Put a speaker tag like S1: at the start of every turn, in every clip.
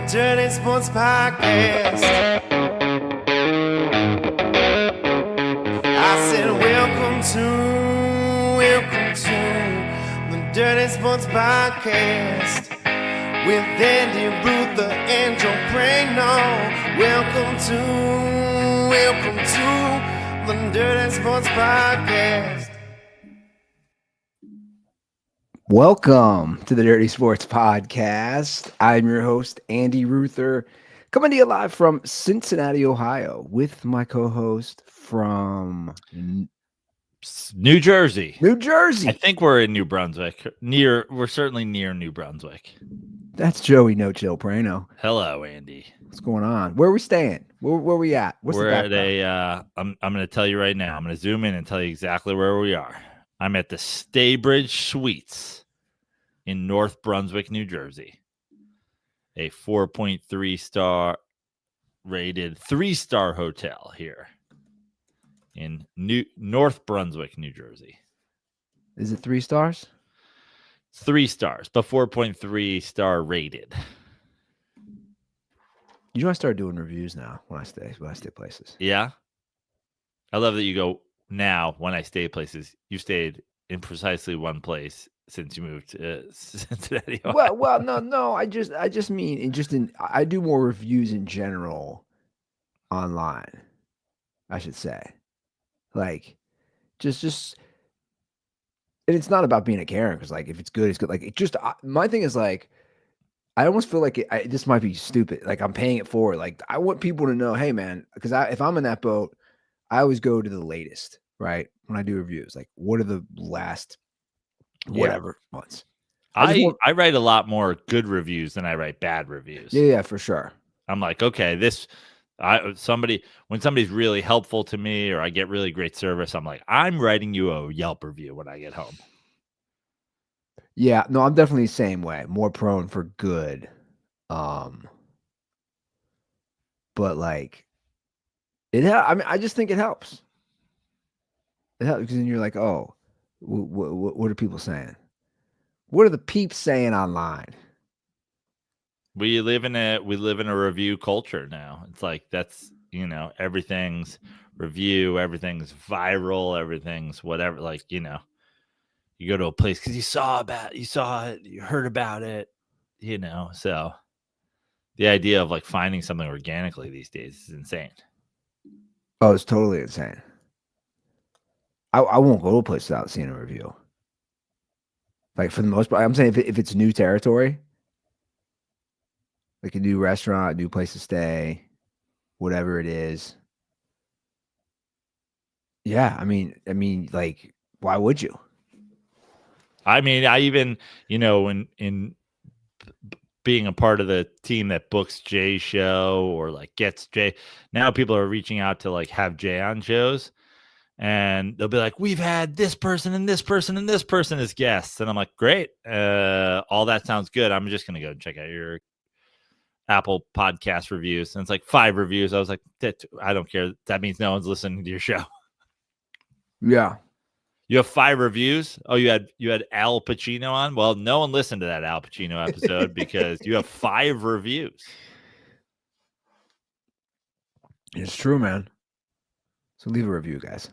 S1: Dirty Sports Podcast. I said, welcome to the Dirty Sports Podcast with Andy Ruther and Joe Prano. Welcome to the Dirty Sports Podcast.
S2: Welcome to the Dirty Sports Podcast. I'm your host, Andy Ruther, coming to you live from Cincinnati, Ohio, with my co-host from
S3: New Jersey.
S2: New
S3: I think we're in New Brunswick. We're certainly near New Brunswick.
S2: That's Joey No Chill Prano.
S3: Hello, Andy.
S2: What's going on? Where are we staying? Where we at?
S3: We're at I'm going to tell you right now. I'm going to zoom in and tell you exactly where we are. I'm at the Staybridge Suites in North Brunswick, New Jersey. A 4.3 star rated 3-star hotel here in North Brunswick, New Jersey.
S2: Is it 3 stars?
S3: 3 stars, but 4.3 star rated.
S2: You know, I started doing reviews now when I stay places.
S3: Yeah. I love that you go now when I stay places. You stayed in precisely one place since you moved to Cincinnati.
S2: Well, no. I just mean I do more reviews in general online, I should say. Like, just, and it's not about being a Karen, because like if it's good, it's good. Like it just, my thing is like, I almost feel like this might be stupid. Like I'm paying it forward. Like I want people to know, hey man, because if I'm in that boat, I always go to the latest, right? When I do reviews, like what are the last whatever months.
S3: I write a lot more good reviews than I write bad reviews.
S2: Yeah, for sure.
S3: I'm like, okay, when somebody's really helpful to me or I get really great service, I'm like, I'm writing you a Yelp review when I get home.
S2: Yeah, no, I'm definitely the same way. More prone for good. But like I just think it helps. It helps because then you're like, oh, what are people saying? What are the peeps saying online?
S3: We live in a review culture now. It's like that's everything's review, everything's viral, everything's whatever. Like you go to a place because you saw it, you heard about it, So the idea of like finding something organically these days is insane.
S2: Oh, it's totally insane. I won't go to a place without seeing a review. Like for the most part, I'm saying if it's new territory, like a new restaurant, a new place to stay, whatever it is. Yeah, I mean, like, why would you?
S3: I mean, I even, in being a part of the team that books Jay's show or like gets Jay, now people are reaching out to like have Jay on shows. And they'll be like, we've had this person and this person and this person as guests. And I'm like, great. All that sounds good. I'm just going to go and check out your Apple podcast reviews. And it's like 5 reviews. I was like, I don't care. That means no one's listening to your show.
S2: Yeah.
S3: You have 5 reviews. Oh, you had Al Pacino on. Well, no one listened to that Al Pacino episode because you have 5 reviews.
S2: It's true, man. So leave a review, guys.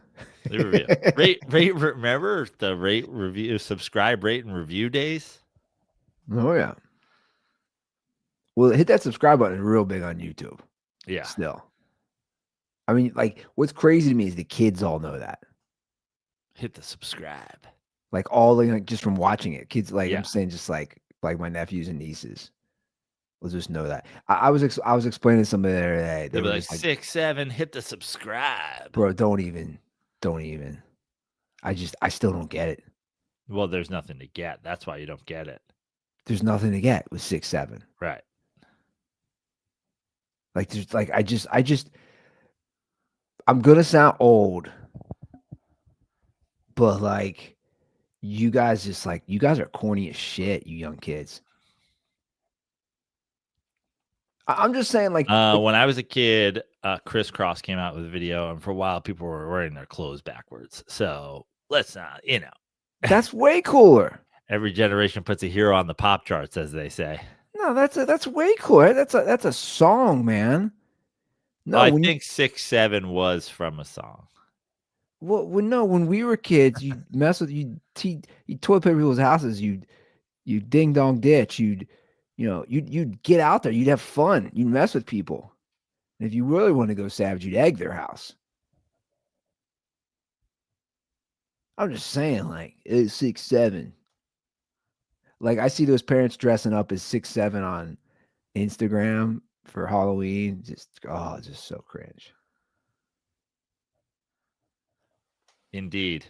S3: Leave a review. rate. Remember the rate, review, subscribe, rate, and review days?
S2: Oh yeah. Well, hit that subscribe button is real big on YouTube.
S3: Yeah.
S2: Still. I mean, like, what's crazy to me is the kids all know that.
S3: Hit the subscribe.
S2: Like all like just from watching it. Kids like
S3: I'm
S2: saying just like my nephews and nieces. We'll just know that. I was explaining to somebody the other day.
S3: They'll be like 6, 7, hit the subscribe.
S2: Bro, don't even. I still don't get it.
S3: Well, there's nothing to get. That's why you don't get it.
S2: There's nothing to get with 6, 7.
S3: Right.
S2: Like there's like I'm gonna sound old, but like you guys are corny as shit, you young kids. I'm just saying, like
S3: when I was a kid, Criss Cross came out with a video, and for a while, people were wearing their clothes backwards. So let's not,
S2: that's way cooler.
S3: Every generation puts a hero on the pop charts, as they say.
S2: No, that's way cooler. That's a song, man. No,
S3: I
S2: when you
S3: think 6-7 was from a song.
S2: when we were kids, you mess with you toilet paper people's houses, you ding dong ditch, you'd get out there, you'd have fun, you'd mess with people. And if you really want to go savage, you'd egg their house. I'm just saying, like, it's 6-7. Like I see those parents dressing up as 6-7 on Instagram for Halloween. Just so cringe.
S3: Indeed.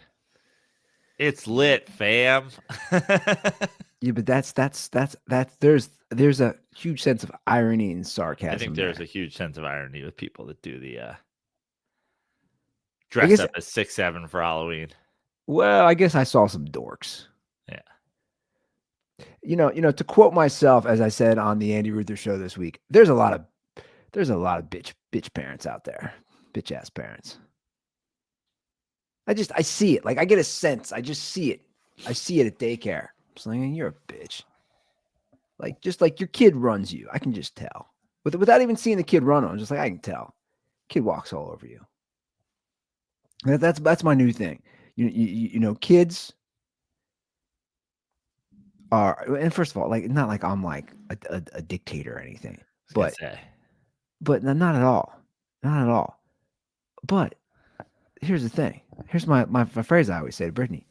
S3: It's lit, fam.
S2: Yeah, but that's there's a huge sense of irony and sarcasm.
S3: I think there's
S2: there.
S3: a huge sense of irony with people that do the
S2: I
S3: dress
S2: guess
S3: up as 6-7 for Halloween.
S2: well, I guess I saw some dorks.
S3: Yeah.
S2: To quote myself, as I said on the Andy Ruther show this week, there's a lot of bitch parents out there, bitch ass parents. I see it. Like I get a sense. I just see it. I see it at daycare. I'm just like, you're a bitch. Like just like your kid runs you. I can just tell. Without even seeing the kid run on, I'm just like I can tell. Kid walks all over you. That's my new thing. Kids are, and first of all, like not like I'm like a dictator or anything, but not at all, not at all. But here's the thing. Here's my phrase I always say to Brittany: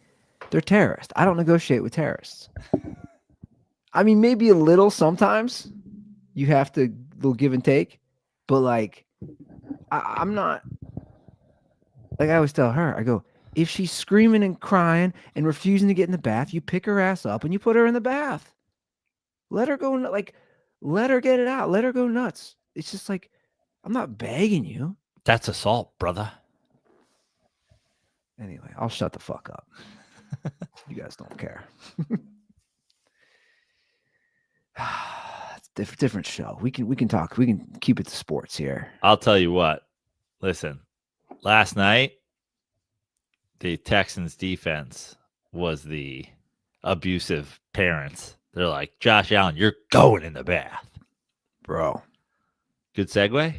S2: they're terrorists. I don't negotiate with terrorists. I mean, maybe a little sometimes. You have to little give and take, but like, I'm not. Like I always tell her, I go, if she's screaming and crying and refusing to get in the bath, you pick her ass up and you put her in the bath. Let her go, let her get it out. Let her go nuts. It's just like, I'm not begging you.
S3: That's assault, brother.
S2: Anyway, I'll shut the fuck up. You guys don't care. It's a different show. We can talk. We can keep it to sports here.
S3: I'll tell you what. Listen, last night, the Texans defense was the abusive parents. They're like, Josh Allen, you're going in the bath.
S2: Bro.
S3: Good segue?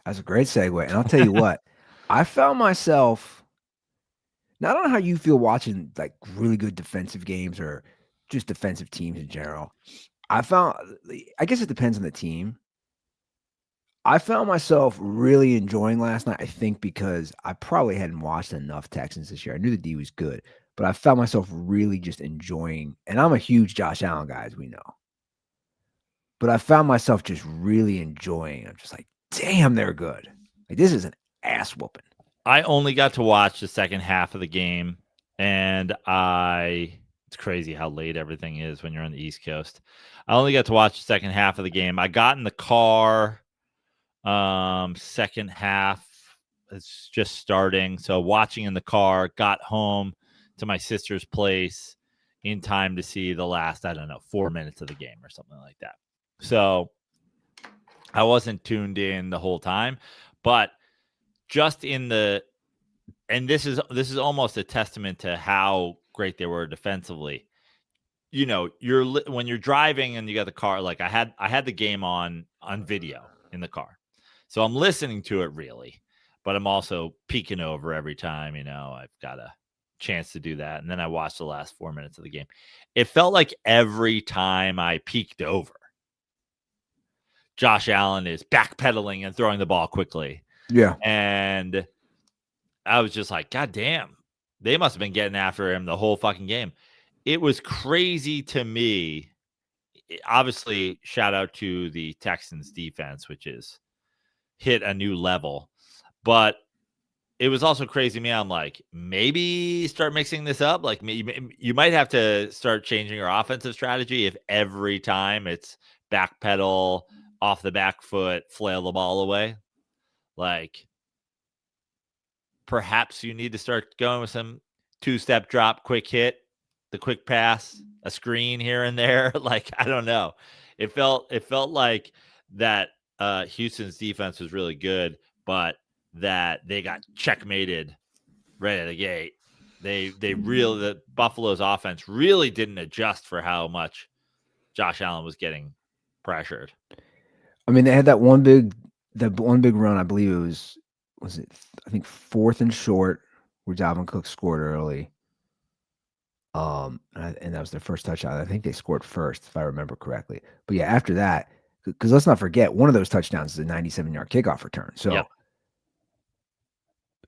S2: That's a great segue. And I'll tell you what, I found myself, now I don't know how you feel watching like really good defensive games or just defensive teams in general. I guess it depends on the team. I found myself really enjoying last night, I think because I probably hadn't watched enough Texans this year. I knew the D was good, but I found myself really just enjoying, and I'm a huge Josh Allen guy, as we know. But I found myself just really enjoying. I'm just like, damn, they're good. Like, this is an ass whooping.
S3: I only got to watch the second half of the game, and it's crazy how late everything is when you're on the East Coast. I only got to watch the second half of the game. I got in the car. Second half, it's just starting. So watching in the car, got home to my sister's place in time to see the last, 4 minutes of the game or something like that. So I wasn't tuned in the whole time, but just and this is almost a testament to how great they were defensively. When you're driving and you got the car, like I had the game on video in the car. So I'm listening to it really, but I'm also peeking over every time, I've got a chance to do that. And then I watched the last 4 minutes of the game. It felt like every time I peeked over, Josh Allen is backpedaling and throwing the ball quickly.
S2: Yeah.
S3: And I was just like, God damn, they must have been getting after him the whole fucking game. It was crazy to me. Obviously, shout out to the Texans defense, which is hit a new level. But it was also crazy to me. I'm like, maybe start mixing this up. Like, you might have to start changing your offensive strategy if every time it's backpedal, off the back foot, flail the ball away. Like, perhaps you need to start going with some two-step drop, quick hit, the quick pass, a screen here and there. Like, I don't know. It felt like that Houston's defense was really good, but that they got checkmated right at the gate. The Buffalo's offense really didn't adjust for how much Josh Allen was getting pressured.
S2: I mean, they had that one big run. I believe it was it? I think 4th and short where Dalvin Cook scored early. And that was their first touchdown. I think they scored first, if I remember correctly. But yeah, after that, because let's not forget, one of those touchdowns is a 97-yard kickoff return. So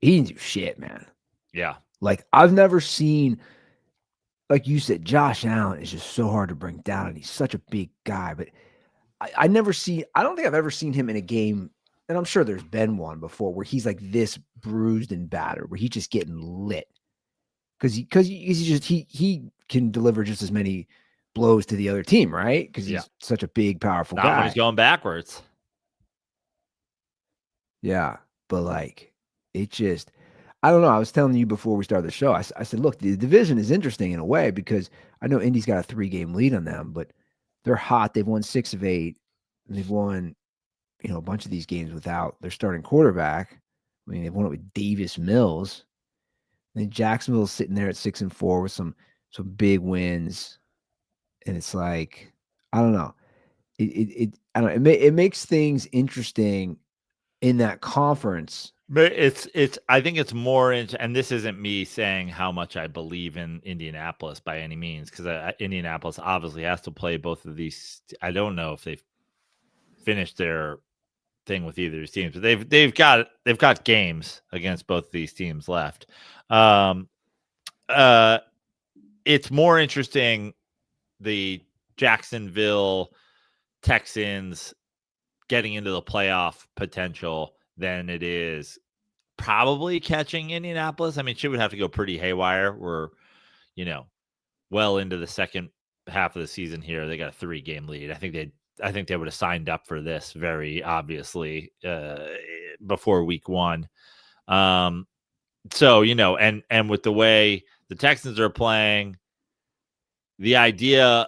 S2: he didn't do shit, man.
S3: Yeah.
S2: Like, I've never seen, like you said, Josh Allen is just so hard to bring down, and he's such a big guy. But I don't think I've ever seen him in a game, and I'm sure there's been one before, where he's like this bruised and battered, where he's just getting lit. Because he can deliver just as many blows to the other team, right? Because he's such a big, powerful
S3: Not
S2: guy.
S3: when he's going backwards.
S2: Yeah, but like it just, I don't know. I was telling you before we started the show. I said, look, the division is interesting in a way because I know Indy's got a 3-game lead on them, but they're hot. They've won 6 of 8, and they've won, a bunch of these games without their starting quarterback. I mean, they've won it with Davis Mills. And then Jacksonville's sitting there at 6-4 with some big wins, and it's like, I don't know. I don't know. It makes things interesting in that conference.
S3: But I think it's more and this isn't me saying how much I believe in Indianapolis by any means, because Indianapolis obviously has to play both of these. I don't know if they've finished their thing with either of these teams, but they've got games against both of these teams left. It's more interesting the Jacksonville Texans getting into the playoff potential than it is probably catching Indianapolis. I mean, shit would have to go pretty haywire. We're, well into the second half of the season here. They got a 3-game lead. I think they would have signed up for this very obviously before week 1. So, and with the way the Texans are playing, the idea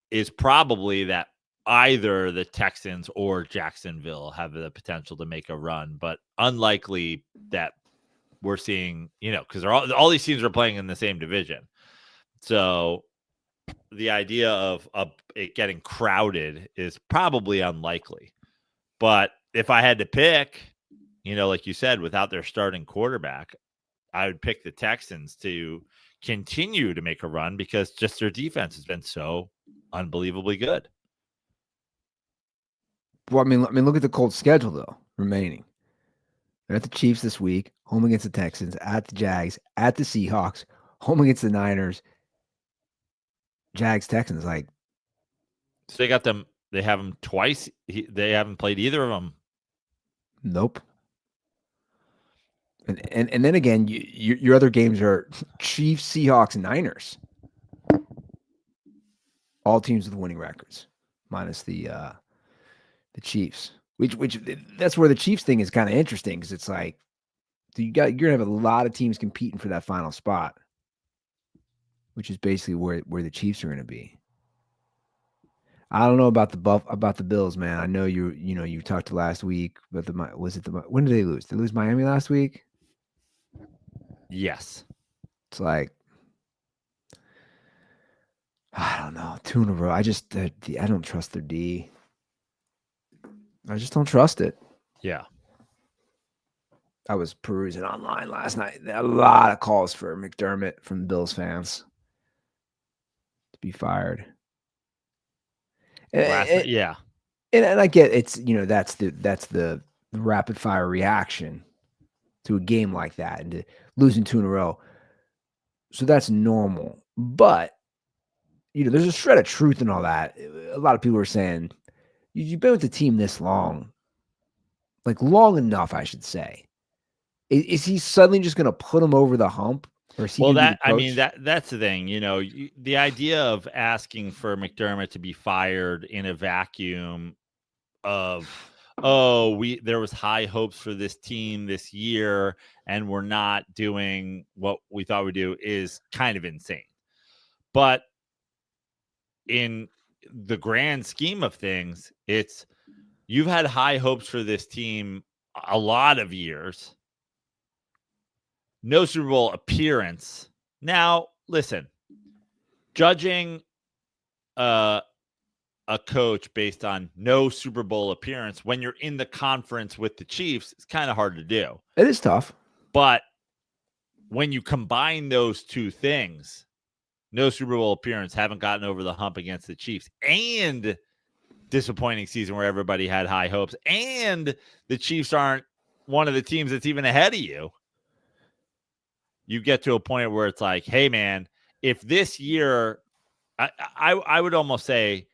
S3: is probably that either the Texans or Jacksonville have the potential to make a run, but unlikely that we're seeing, because all these teams are playing in the same division. So the idea of it getting crowded is probably unlikely. But if I had to pick, like you said, without their starting quarterback, I would pick the Texans to continue to make a run because just their defense has been so unbelievably good.
S2: Well, I mean, look at the Colts' schedule though remaining. They're at the Chiefs this week, home against the Texans, at the Jags, at the Seahawks, home against the Niners. Jags, Texans, like.
S3: So they got them. They have them twice. They haven't played either of them.
S2: Nope. And then again, your other games are Chiefs, Seahawks, and Niners. All teams with winning records, minus the Chiefs. Which that's where the Chiefs thing is kind of interesting because it's like you're gonna have a lot of teams competing for that final spot, which is basically where the Chiefs are gonna be. I don't know about the Bills, man. I know you talked last week, but when did they lose? Did they lose Miami last week?
S3: Yes.
S2: It's like, I don't know, 2 in a row. I don't trust their D. I just don't trust it.
S3: Yeah.
S2: I was perusing online last night. There are a lot of calls for McDermott from Bills fans to be fired.
S3: Yeah.
S2: And I get it's, that's the rapid fire reaction to a game like that and to losing 2 in a row. So that's normal. But, there's a shred of truth in all that. A lot of people are saying, you've been with the team this long, like long enough, I should say. Is he suddenly just going to put him over the hump? Or is he
S3: that's the thing, the idea of asking for McDermott to be fired in a vacuum of, there was high hopes for this team this year and we're not doing what we thought we'd do is kind of insane. But in the grand scheme of things, you've had high hopes for this team a lot of years. No Super Bowl appearance. Now, listen, judging a coach based on no Super Bowl appearance when you're in the conference with the Chiefs. It's kind of hard to do.
S2: It is tough.
S3: But when you combine those two things, no Super Bowl appearance, haven't gotten over the hump against the Chiefs, and disappointing season where everybody had high hopes, and the Chiefs aren't one of the teams that's even ahead of you, you get to a point where it's like, hey, man, if this year, I would almost say,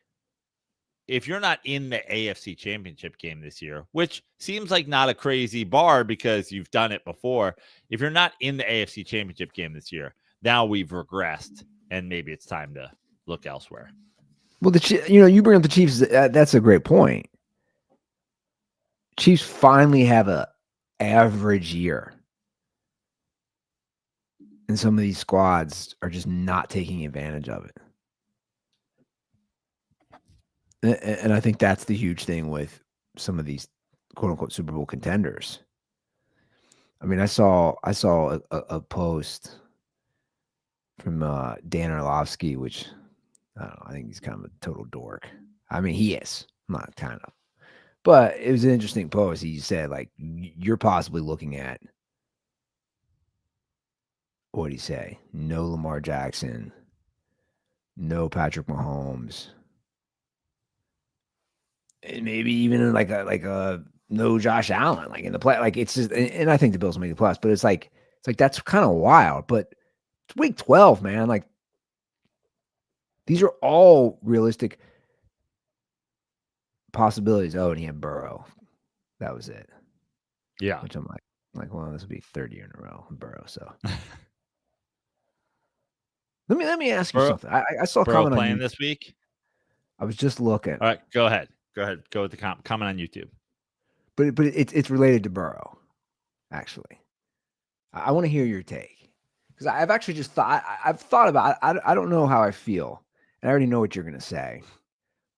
S3: if you're not in the AFC Championship game this year, which seems like not a crazy bar because you've done it before, if you're not in the AFC Championship game this year, now we've regressed, and maybe it's time to look elsewhere.
S2: Well, you bring up the Chiefs. That's a great point. Chiefs finally have a average year, and some of these squads are just not taking advantage of it. And I think that's the huge thing with some of these quote unquote Super Bowl contenders. I mean, I saw a post from Dan Orlovsky, which I don't know, I think he's kind of a total dork. I mean, he is. I'm not kind of. But it was an interesting post. He said, like, you're possibly looking at, what did he say? No Lamar Jackson, no Patrick Mahomes, and maybe even like a no Josh Allen, like in the play. Like, it's just, and I think the Bills will make the playoffs, but it's like that's kind of wild. But it's week 12, man. Like, these are all realistic possibilities. Oh, and he had Burrow. That was it.
S3: Yeah.
S2: Which I'm like, well, this will be third year in a row, Burrow. So let me ask you something. I saw a
S3: Burrow
S2: comment
S3: playing
S2: on
S3: this week.
S2: I was just looking.
S3: All right, go ahead. Go with the comment on YouTube.
S2: But it's related to Burrow, actually. I want to hear your take, because I've actually just I've thought about it. I don't know how I feel, and I already know what you're gonna say,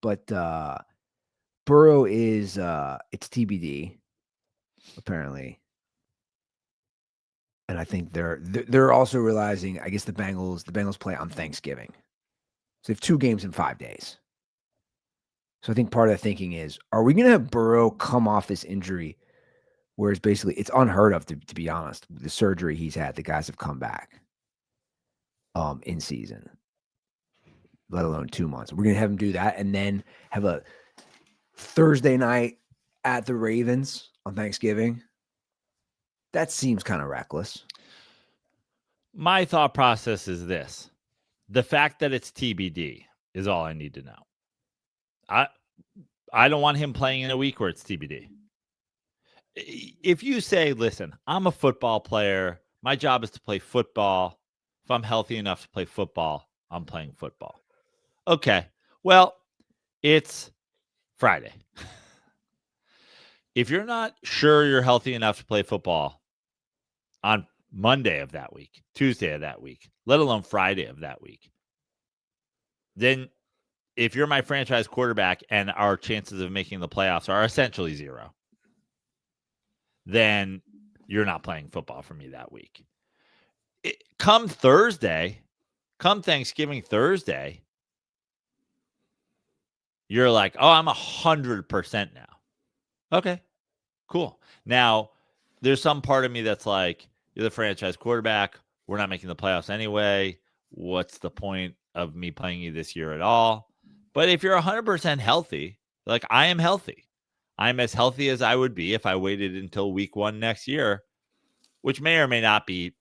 S2: but Burrow is it's TBD, apparently. And I think they're also realizing, I guess the Bengals play on Thanksgiving. So they have 2 games in 5 days. So I think part of the thinking is, are we going to have Burrow come off this injury, whereas basically it's unheard of, to be honest. The surgery he's had, the guys have come back in season, let alone 2 months. We're going to have him do that and then have a Thursday night at the Ravens on Thanksgiving. That seems kind of reckless.
S3: My thought process is this. The fact that it's TBD is all I need to know. I don't want him playing in a week where it's TBD. If you say, listen, I'm a football player. My job is to play football. If I'm healthy enough to play football, I'm playing football. Okay. Well, it's Friday. If you're not sure you're healthy enough to play football on Monday of that week, Tuesday of that week, let alone Friday of that week, then if you're my franchise quarterback and our chances of making the playoffs are essentially 0, then you're not playing football for me that week. Come Thanksgiving Thursday, you're like, oh, I'm 100% now. Okay, cool. Now, there's some part of me that's like, you're the franchise quarterback. We're not making the playoffs anyway. What's the point of me playing you this year at all? But if you're 100% healthy, like I am healthy, I'm as healthy as I would be if I waited until week 1 next year, which may or may not be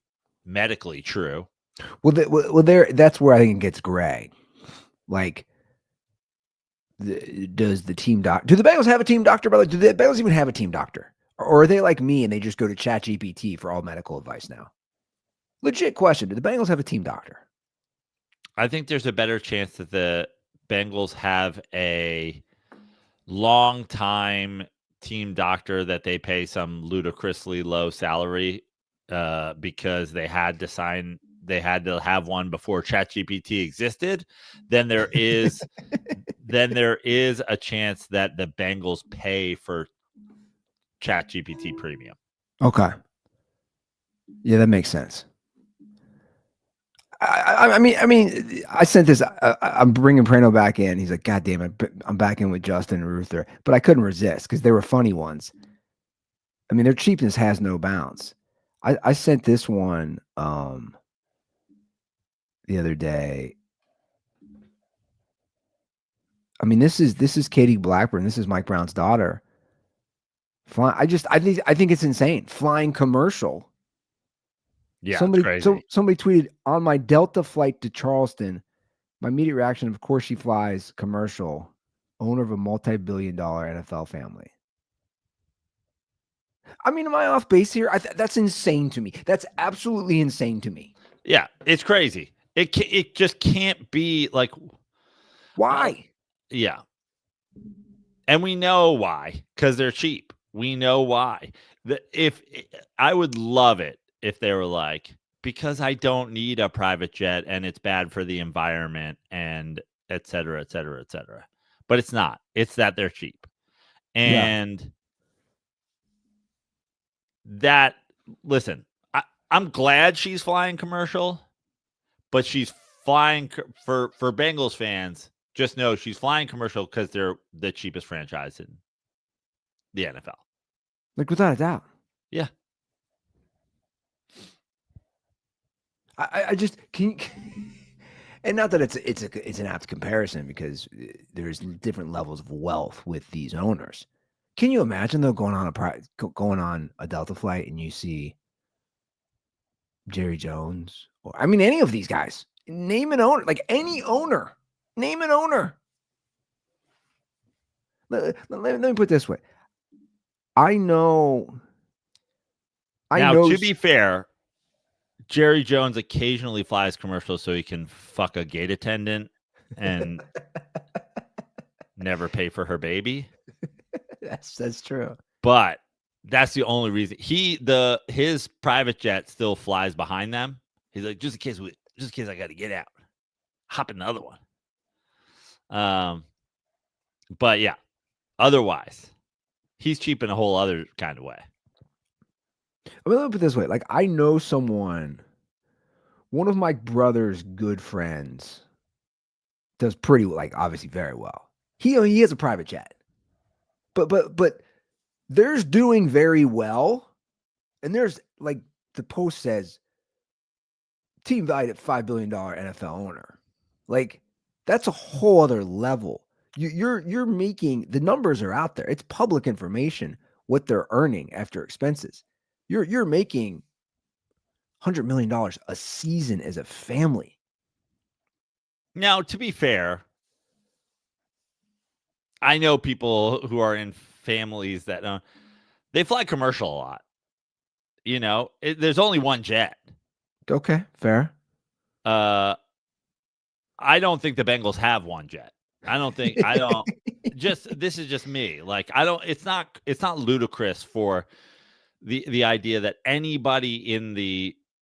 S3: medically true.
S2: Well, that's where I think it gets gray. Like, does the team doctor? Do the Bengals have a team doctor? Brother, do the Bengals even have a team doctor, or are they like me and they just go to ChatGPT for all medical advice now? Legit question: do the Bengals have a team doctor?
S3: I think there's a better chance that the Bengals have a long-time team doctor that they pay some ludicrously low salary because they had to have one before ChatGPT existed. Then there is a chance that the Bengals pay for ChatGPT premium.
S2: Okay. Yeah, that makes sense. I sent this. I'm bringing Prano back in. He's like, God damn it, I'm back in with Justin and Ruther, but I couldn't resist because they were funny ones. I mean, their cheapness has no bounds. I sent this one the other day. I mean, this is Katie Blackburn. This is Mike Brown's daughter. I think it's insane. Flying commercial.
S3: Yeah, it's crazy.
S2: Somebody tweeted on my Delta flight to Charleston. My immediate reaction, of course, she flies commercial. Owner of a multi-billion-dollar NFL family. I mean, am I off base here? That's insane to me. That's absolutely insane to me.
S3: Yeah, it's crazy. It just can't be like.
S2: Why?
S3: Yeah. And we know why, because they're cheap. We know why. If I would love it if they were like, because I don't need a private jet and it's bad for the environment and et cetera, et cetera, et cetera. But it's not. It's that they're cheap. And that, listen, I'm glad she's flying commercial, but she's flying for Bengals fans. Just know she's flying commercial because they're the cheapest franchise in the NFL.
S2: Like, without a doubt.
S3: Yeah.
S2: I just can. And not that it's an apt comparison because there's different levels of wealth with these owners. Can you imagine though going on a Delta flight and you see Jerry Jones or any of these guys? Name an owner, like any owner. Name an owner. Let me put it this way. I know.
S3: To be fair, Jerry Jones occasionally flies commercials so he can fuck a gate attendant and never pay for her baby.
S2: That's true.
S3: But that's the only reason his private jet still flies behind them. He's like, just in case I got to get out, hop in another one. But yeah, otherwise, he's cheap in a whole other kind of way.
S2: Let me put it this way. Like, I know someone, one of my brother's good friends does pretty, obviously very well. He has a private jet. But there's doing very well. And there's, the post says, team valued at $5 billion NFL owner. That's a whole other level. You're making, the numbers are out there. It's public information what they're earning after expenses. You're making $100 million a season as a family.
S3: Now, to be fair, I know people who are in families that they fly commercial a lot. There's only one jet.
S2: Okay, fair.
S3: I don't think the Bengals have one jet. This is just me. It's not ludicrous for the idea that anybody in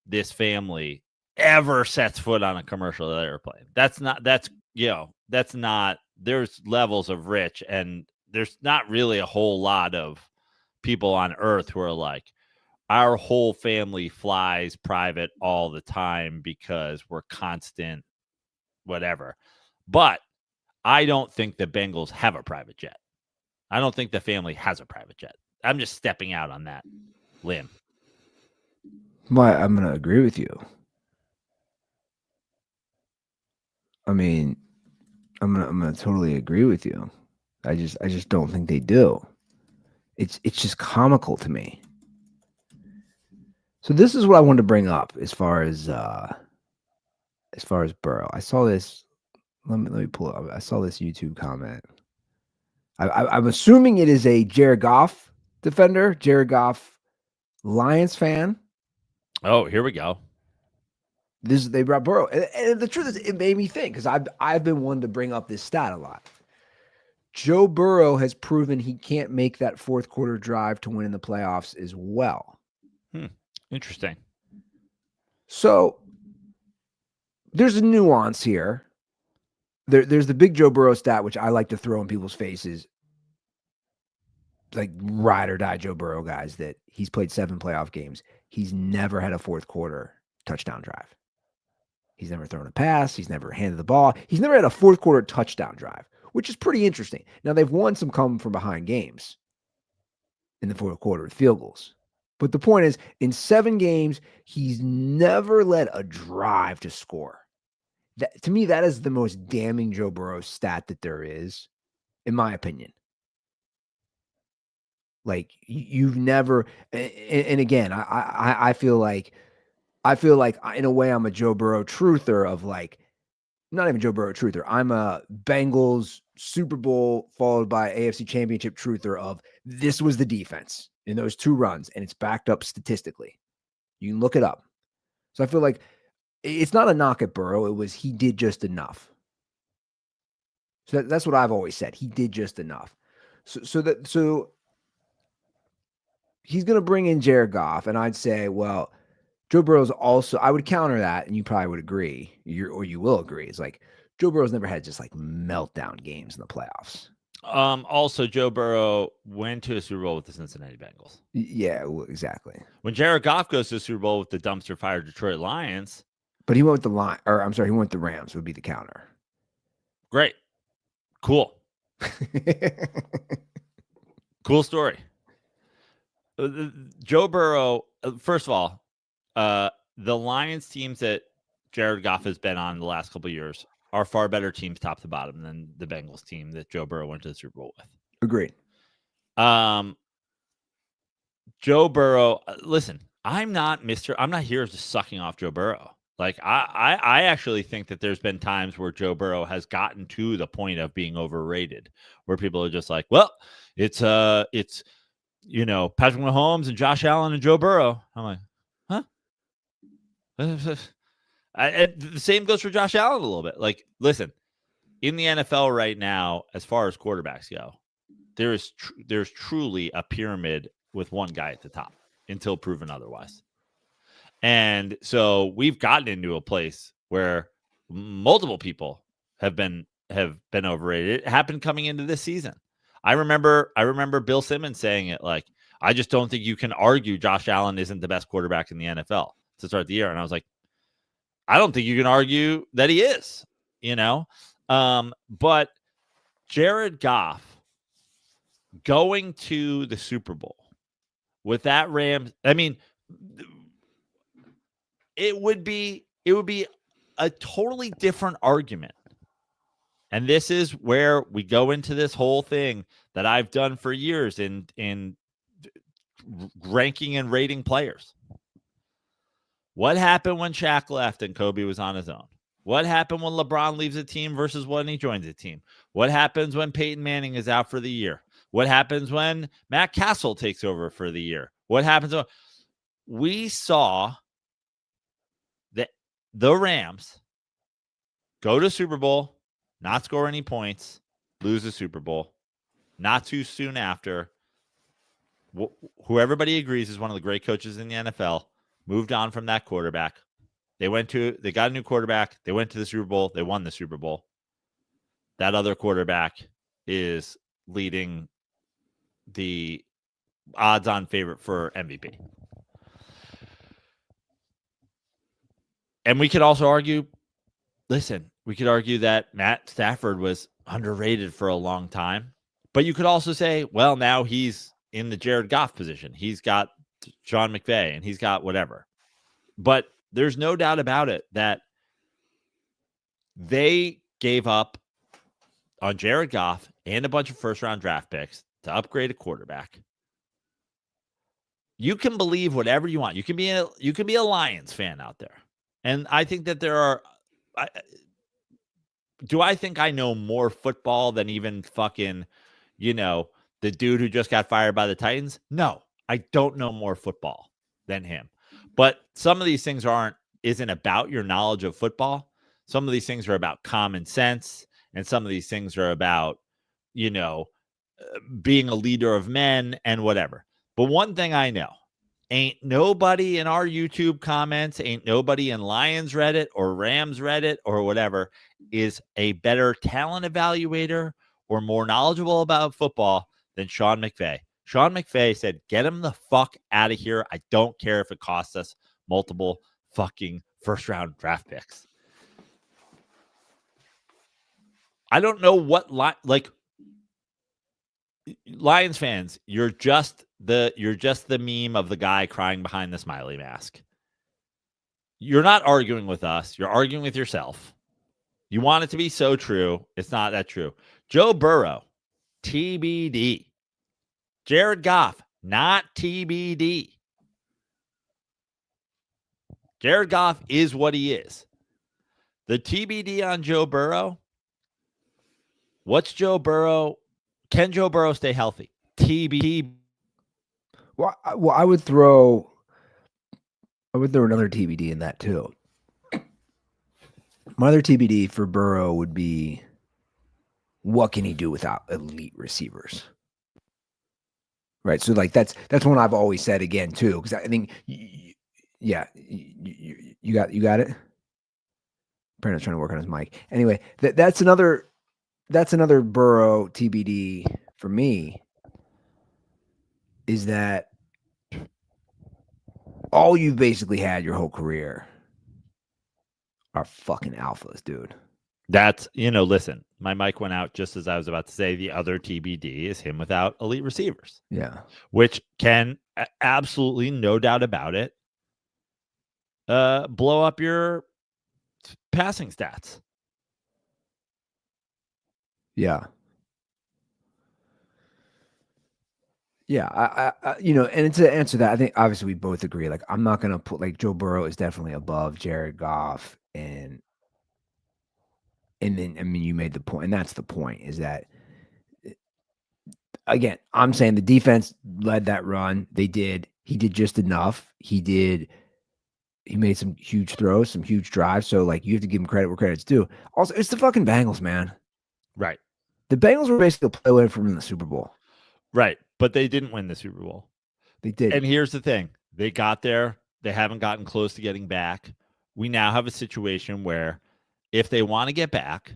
S3: this family ever sets foot on a commercial airplane. That's not, there's levels of rich, and there's not really a whole lot of people on earth who are like, our whole family flies private all the time because we're constant, whatever. But I don't think the Bengals have a private jet. I don't think the family has a private jet. I'm just stepping out on that limb.
S2: Well, I'm going to agree with you. I mean, I'm gonna totally agree with you. I just don't think they do. It's just comical to me. So this is what I wanted to bring up as far as Burrow. I saw this. Let me pull it up. I saw this YouTube comment. I'm assuming it is a Jared Goff defender, Jared Goff Lions fan.
S3: Oh, here we go.
S2: They brought Burrow, and the truth is, it made me think because I've been one to bring up this stat a lot. Joe Burrow has proven he can't make that fourth quarter drive to win in the playoffs as well.
S3: Interesting.
S2: So there's a nuance here. There's the big Joe Burrow stat, which I like to throw in people's faces, like ride or die Joe Burrow guys, that he's played 7 playoff games. He's never had a fourth quarter touchdown drive. He's never thrown a pass. He's never handed the ball. He's never had a fourth quarter touchdown drive, which is pretty interesting. Now, they've won some come from behind games in the fourth quarter with field goals. But the point is, in 7 games, he's never led a drive to score. To me, that is the most damning Joe Burrow stat that there is, in my opinion. Like you've never, and again, I feel like in a way I'm a Joe Burrow truther of like, not even Joe Burrow truther. I'm a Bengals Super Bowl followed by AFC Championship truther of this was the defense in those 2 runs, and it's backed up statistically. You can look it up. So I feel like it's not a knock at Burrow. It was he did just enough. So that's what I've always said. He did just enough. So he's going to bring in Jared Goff, and I'd say, well, Joe Burrow's also, I would counter that, and you probably would agree, or you will agree. It's like Joe Burrow's never had just like meltdown games in the playoffs.
S3: Also, Joe Burrow went to a Super Bowl with the Cincinnati Bengals.
S2: Yeah, exactly.
S3: When Jared Goff goes to the Super Bowl with the dumpster fire Detroit Lions.
S2: But he went with he went with the Rams would be the counter.
S3: Great. Cool. Cool story. Joe Burrow, first of all, the Lions teams that Jared Goff has been on the last couple of years are far better teams top to bottom than the Bengals team that Joe Burrow went to the Super Bowl with.
S2: Agreed.
S3: Joe Burrow, listen, I'm not here just sucking off Joe Burrow. Like I actually think that there's been times where Joe Burrow has gotten to the point of being overrated, where people are just like, well, it's Patrick Mahomes and Josh Allen and Joe Burrow. I'm like, huh? The same goes for Josh Allen a little bit. Like, listen, in the NFL right now, as far as quarterbacks go, there's truly a pyramid with one guy at the top until proven otherwise. And so we've gotten into a place where multiple people have been overrated. It happened coming into this season. I remember Bill Simmons saying it like, I just don't think you can argue Josh Allen isn't the best quarterback in the NFL to start the year. And I was like, I don't think you can argue that he is, but Jared Goff going to the Super Bowl with that Rams, I mean, it would be a totally different argument. And this is where we go into this whole thing that I've done for years in ranking and rating players. What happened when Shaq left and Kobe was on his own? What happened when LeBron leaves a team versus when he joins a team? What happens when Peyton Manning is out for the year? What happens when Matt Castle takes over for the year? What happens when we saw the Rams go to Super Bowl, not score any points, lose the Super Bowl, not too soon after, who everybody agrees is one of the great coaches in the NFL, moved on from that quarterback. They got a new quarterback. They went to the Super Bowl. They won the Super Bowl. That other quarterback is leading the odds-on favorite for MVP. And we could also argue, that Matt Stafford was underrated for a long time. But you could also say, well, now he's in the Jared Goff position. He's got Sean McVay and he's got whatever. But there's no doubt about it that they gave up on Jared Goff and a bunch of first-round draft picks to upgrade a quarterback. You can believe whatever you want. You can be a Lions fan out there. And I think that there are do I think I know more football than even fucking, the dude who just got fired by the Titans? No, I don't know more football than him. But some of these things isn't about your knowledge of football. Some of these things are about common sense. And some of these things are about, being a leader of men and whatever. But one thing I know, ain't nobody in our YouTube comments, ain't nobody in Lions Reddit or Rams Reddit or whatever is a better talent evaluator or more knowledgeable about football than Sean McVay. Sean McVay said, get him the fuck out of here. I don't care if it costs us multiple fucking first-round draft picks. I don't know what like Lions fans, you're just the meme of the guy crying behind the smiley mask. You're not arguing with us. You're arguing with yourself. You want it to be so true. It's not that true. Joe Burrow, TBD. Jared Goff, not TBD. Jared Goff is what he is. The TBD on Joe Burrow. What's Joe Burrow? Can Joe Burrow stay healthy? TBD.
S2: Well, I would throw another TBD in that too. My other TBD for Burrow would be, what can he do without elite receivers? Right. So like that's one I've always said again too, because I think, you got it. Brandon's trying to work on his mic. Anyway, that's another Burrow TBD for me. Is that all you've basically had your whole career are fucking alphas, dude.
S3: That's, listen, my mic went out just as I was about to say the other TBD is him without elite receivers.
S2: Yeah.
S3: Which can absolutely, no doubt about it, blow up your passing stats.
S2: Yeah. Yeah, I and to answer that, I think obviously we both agree. Like, I'm not gonna put like Joe Burrow is definitely above Jared Goff, and then I mean you made the point, and that's the point is that again I'm saying the defense led that run. He did just enough. He made some huge throws, some huge drives. So like you have to give him credit where credit's due. Also, it's the fucking Bengals, man.
S3: Right.
S2: The Bengals were basically a play away from the Super Bowl.
S3: Right. But they didn't win the Super Bowl.
S2: They did.
S3: And here's the thing. They got there. They haven't gotten close to getting back. We now have a situation where if they want to get back,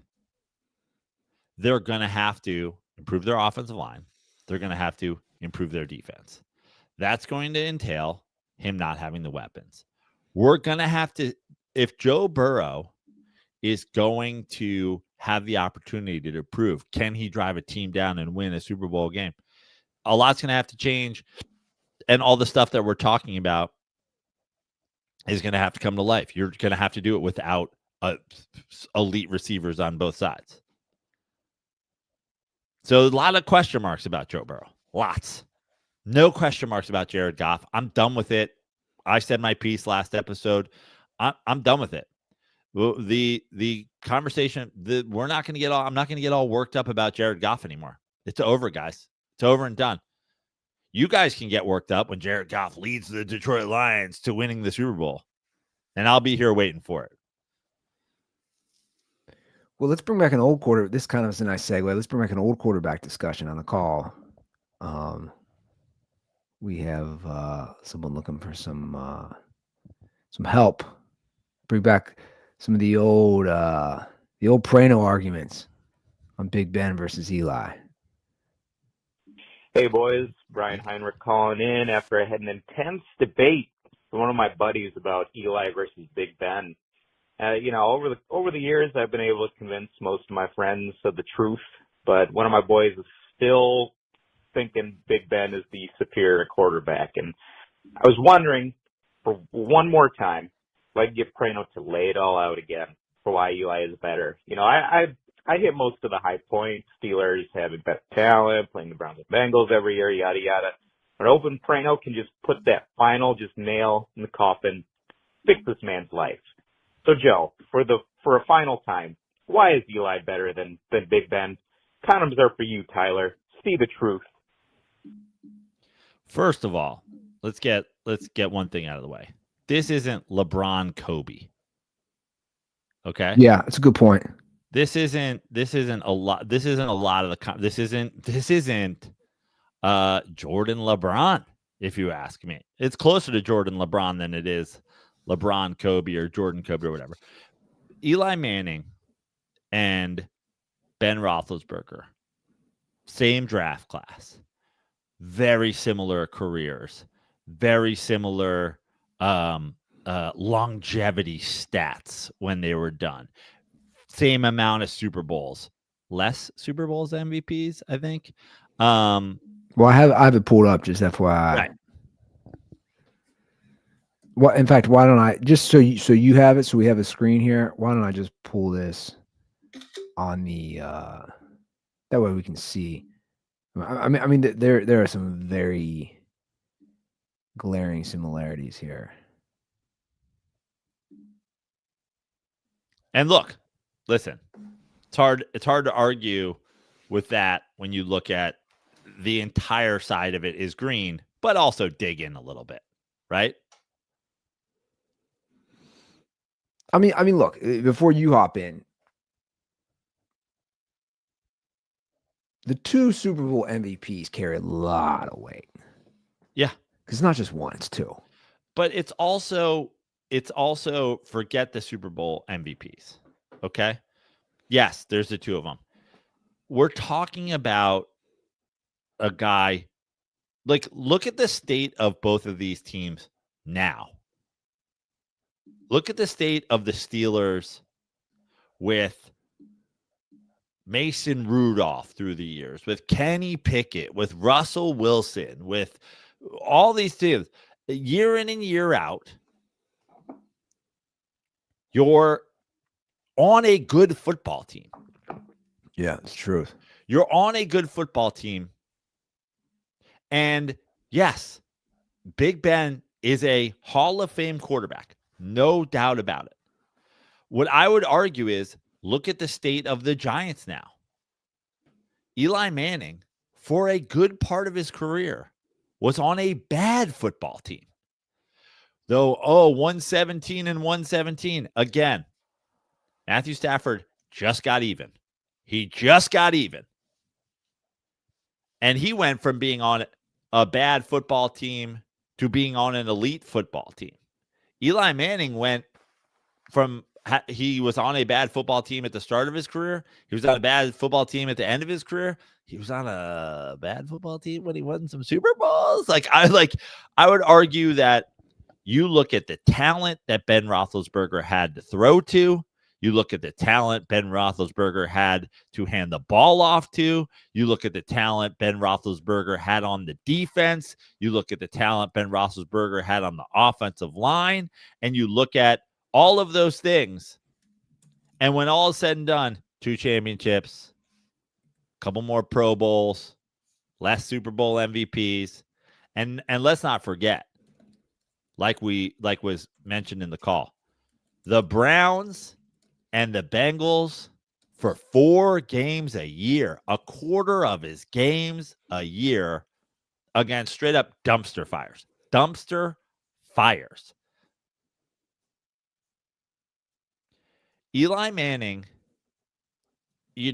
S3: they're going to have to improve their offensive line. They're going to have to improve their defense. That's going to entail him not having the weapons. We're going to have to, if Joe Burrow is going to have the opportunity to prove, can he drive a team down and win a Super Bowl game? A lot's going to have to change. And all the stuff that we're talking about is going to have to come to life. You're going to have to do it without elite receivers on both sides. So a lot of question marks about Joe Burrow. Lots. No question marks about Jared Goff. I'm done with it. I said my piece last episode. I'm done with it. The conversation, I'm not going to get all worked up about Jared Goff anymore. It's over, guys. It's over and done. You guys can get worked up when Jared Goff leads the Detroit Lions to winning the Super Bowl. And I'll be here waiting for it.
S2: Well, let's bring back an old quarter. This kind of is a nice segue. Let's bring back an old quarterback discussion on the call. We have someone looking for some help. Bring back some of the old Prano arguments on Big Ben versus Eli.
S4: Hey boys, Brian Heinrich calling in after I had an intense debate with one of my buddies about Eli versus Big Ben. Over the years, I've been able to convince most of my friends of the truth, but one of my boys is still thinking Big Ben is the superior quarterback. And I was wondering, for one more time, if I could get Prano to lay it all out again for why Eli is better. I hit most of the high points, Steelers having better talent, playing the Browns and Bengals every year, yada, yada. But Open Prano can just put that final nail in the coffin, fix this man's life. So, Joe, for a final time, why is Eli better than Big Ben? Condoms are for you, Tyler. See the truth.
S3: First of all, let's get one thing out of the way. This isn't LeBron Kobe. Okay?
S2: Yeah, that's a good point.
S3: This isn't a lot of the this isn't Jordan LeBron, if you ask me. It's closer to Jordan LeBron than it is LeBron Kobe or Jordan Kobe or whatever. Eli Manning and Ben Roethlisberger, same draft class, very similar careers, very similar longevity stats when they were done. Same amount of Super Bowls. less Super Bowls MVPs, I think.
S2: Well, I have it pulled up, just FYI.
S3: Right.
S2: Well, in fact, why don't I just so you have it, so we have a screen here. Why don't I just pull this on the that way we can see. I mean, there are some very glaring similarities here.
S3: And look, listen, it's hard to argue with that when you look at the entire side of it is green, but also dig in a little bit, right?
S2: I mean, look, before you hop in, the 2 Super Bowl MVPs carry a lot of weight.
S3: Yeah.
S2: Because it's not just one, it's 2.
S3: But it's also forget the Super Bowl MVPs. Okay. Yes, there's the 2 of them. We're talking about a guy, like, look at the state of both of these teams now. Look at the state of the Steelers with Mason Rudolph through the years, with Kenny Pickett, with Russell Wilson, with all these teams, year in and year out. You're on a good football team.
S2: Yeah, it's truth.
S3: You're on a good football team. And yes, Big Ben is a Hall of Fame quarterback. No doubt about it. What I would argue is look at the state of the Giants now. Eli Manning, for a good part of his career, was on a bad football team. Though, 117 and 117. Again, Matthew Stafford just got even. He just got even. And he went from being on a bad football team to being on an elite football team. Eli Manning went from he was on a bad football team at the start of his career. He was on a bad football team at the end of his career. He was on a bad football team when he won some Super Bowls. I would argue that you look at the talent that Ben Roethlisberger had to throw to. You look at the talent Ben Roethlisberger had to hand the ball off to. You look at the talent Ben Roethlisberger had on the defense. You look at the talent Ben Roethlisberger had on the offensive line. And you look at all of those things. And when all is said and done, 2 championships, a couple more Pro Bowls, less Super Bowl MVPs. And let's not forget, like was mentioned in the call, the Browns and the Bengals for 4 games a year, a quarter of his games a year against straight up dumpster fires. Dumpster fires. Eli Manning, you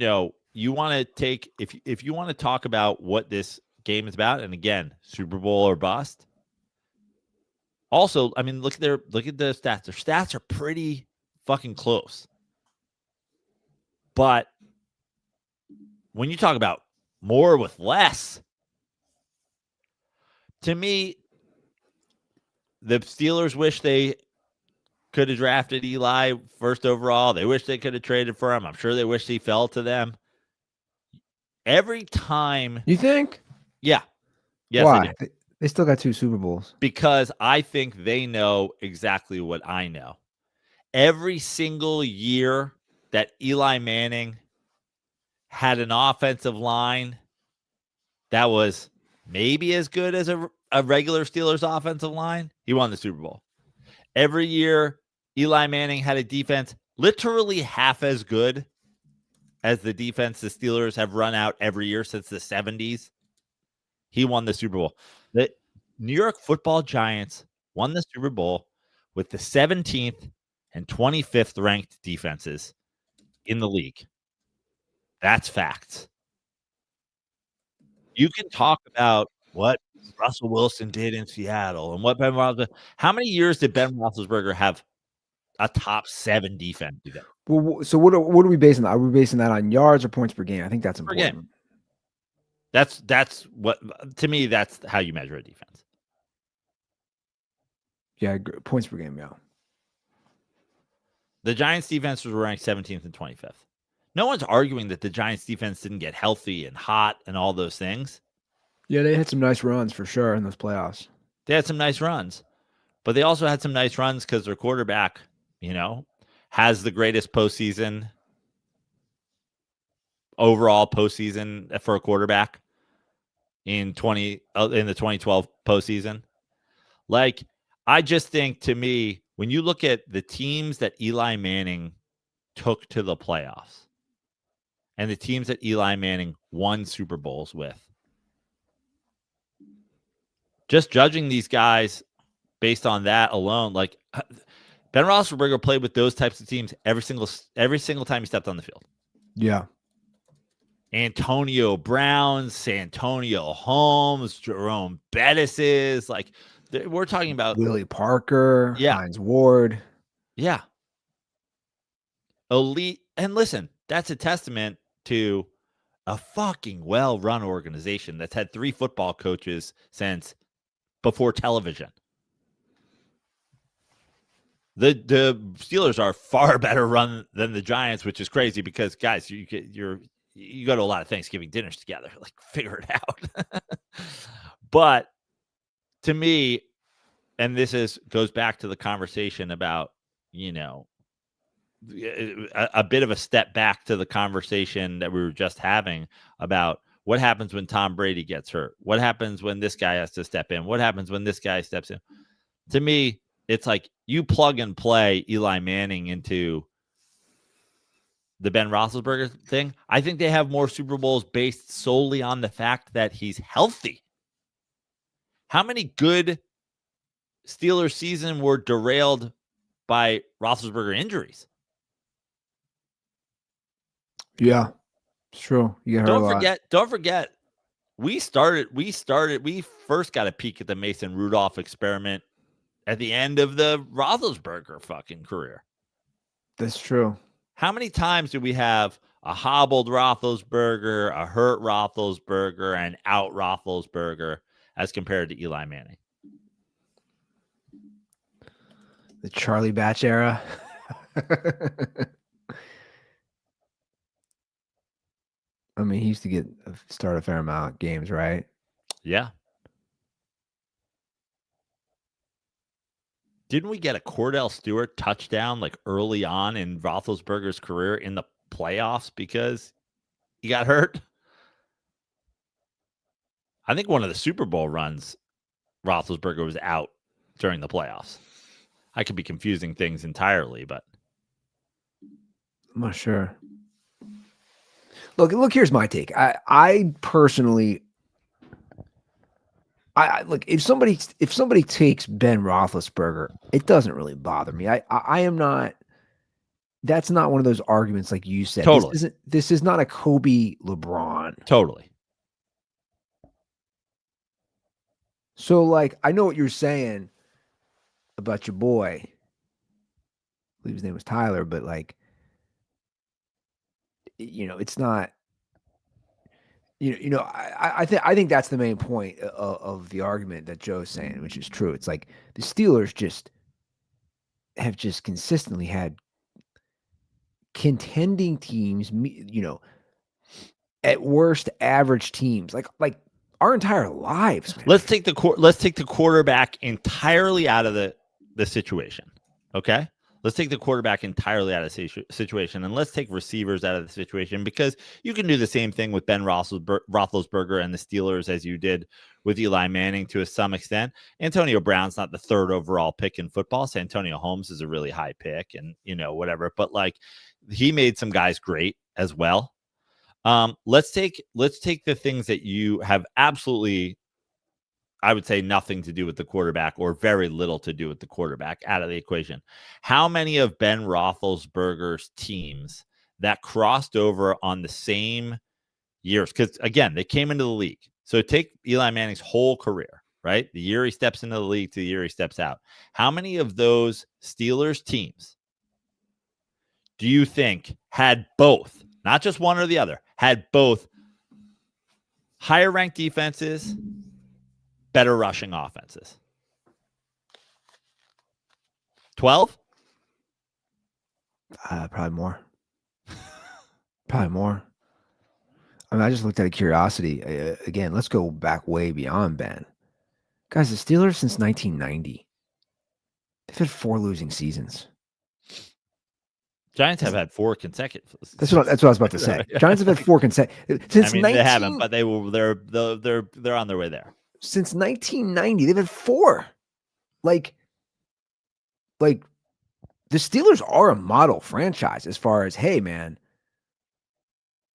S3: want to take, if you want to talk about what this game is about, and again, Super Bowl or bust. Also, I mean, look at the stats. Their stats are pretty fucking close. But when you talk about more with less, to me, the Steelers wish they could have drafted Eli first overall. They wish they could have traded for him. I'm sure they wish he fell to them. Every time.
S2: You think?
S3: Yeah. Yes,
S2: why? They still got 2 Super Bowls.
S3: Because I think they know exactly what I know. Every single year that Eli Manning had an offensive line that was maybe as good as a regular Steelers offensive line, he won the Super Bowl. Every year, Eli Manning had a defense literally half as good as the defense the Steelers have run out every year since the 70s. He won the Super Bowl. The New York Football Giants won the Super Bowl with the 17th and 25th ranked defenses in the league. That's facts. You can talk about what Russell Wilson did in Seattle and what Ben Roethlisberger. How many years did Ben Roethlisberger have a top 7 defense?
S2: Well, so what are we basing that? Are we basing that on yards or points per game? I think that's important.
S3: Game. That's what, to me, that's how you measure a defense.
S2: Yeah, points per game, yeah.
S3: The Giants defense was ranked 17th and 25th. No one's arguing that the Giants defense didn't get healthy and hot and all those things.
S2: Yeah, they had some nice runs for sure in those playoffs.
S3: They had some nice runs, but they also had some nice runs because their quarterback, has the greatest overall postseason for a quarterback in the 2012 postseason. Like, I just think, to me, when you look at the teams that Eli Manning took to the playoffs and the teams that Eli Manning won Super Bowls with, just judging these guys based on that alone, like, Ben Roethlisberger played with those types of teams every single time he stepped on the field.
S2: Yeah.
S3: Antonio Brown's, Santonio Holmes, Jerome Bettis's, like, we're talking about
S2: Willie Parker,
S3: Yeah.
S2: Hines Ward.
S3: Yeah. Elite. And listen, that's a testament to a fucking well-run organization that's had 3 football coaches since before television. The Steelers are far better run than the Giants, which is crazy because, guys, you go to a lot of Thanksgiving dinners together. Like, figure it out. But to me, and this goes back to the conversation about, a bit of a step back to the conversation that we were just having about what happens when Tom Brady gets hurt. What happens when this guy has to step in? What happens when this guy steps in? To me, it's like you plug and play Eli Manning into the Ben Roethlisberger thing. I think they have more Super Bowls based solely on the fact that he's healthy. How many good Steelers season were derailed by Roethlisberger injuries?
S2: Yeah, it's true. You get hurt a lot.
S3: Don't forget, we first got a peek at the Mason Rudolph experiment at the end of the Roethlisberger fucking career.
S2: That's true.
S3: How many times do we have a hobbled Roethlisberger, a hurt Roethlisberger, and out Roethlisberger as compared to Eli Manning?
S2: The Charlie Batch era. I mean, he used to start a fair amount of games, right?
S3: Yeah. Didn't we get a Cordell Stewart touchdown like early on in Roethlisberger's career in the playoffs because he got hurt? I think one of the Super Bowl runs, Roethlisberger was out during the playoffs. I could be confusing things entirely, but
S2: I'm not sure. Look, here's my take. I personally, look, if somebody takes Ben Roethlisberger, it doesn't really bother me. I am not. That's not one of those arguments like you said.
S3: Totally.
S2: This is not a Kobe LeBron.
S3: Totally.
S2: So, like, I know what you're saying about your boy. I believe his name was Tyler, but like, it's not. I think that's the main point of the argument that Joe's saying, which is true. It's like the Steelers have consistently had contending teams, at worst average teams, like our entire lives. Man.
S3: Let's take the quarterback entirely out of the situation. Okay? Let's take the quarterback entirely out of the situation, and let's take receivers out of the situation, because you can do the same thing with Ben Roethlisberger and the Steelers as you did with Eli Manning to some extent. Antonio Brown's not the 3rd overall pick in football. Santonio Holmes is a really high pick, and whatever. But like, he made some guys great as well. Let's take the things that you have absolutely, I would say, nothing to do with the quarterback or very little to do with the quarterback out of the equation. How many of Ben Roethlisberger's teams that crossed over on the same years? Because, again, they came into the league. So take Eli Manning's whole career, right? The year he steps into the league to the year he steps out. How many of those Steelers teams do you think had both, not just one or the other, had both higher ranked defenses, better rushing offenses? 12?
S2: Probably more. Probably more. I mean, I just looked out of curiosity. Again, let's go back way beyond Ben. Guys, the Steelers since 1990, they've had 4 losing seasons.
S3: Giants have had 4 consecutive.
S2: That's what I was about to say. Giants have had 4 consecutive since
S3: I mean,
S2: 19,
S3: they haven't, but they're on their way there.
S2: Since 1990, they've had 4. Like the Steelers are a model franchise as far as, hey man,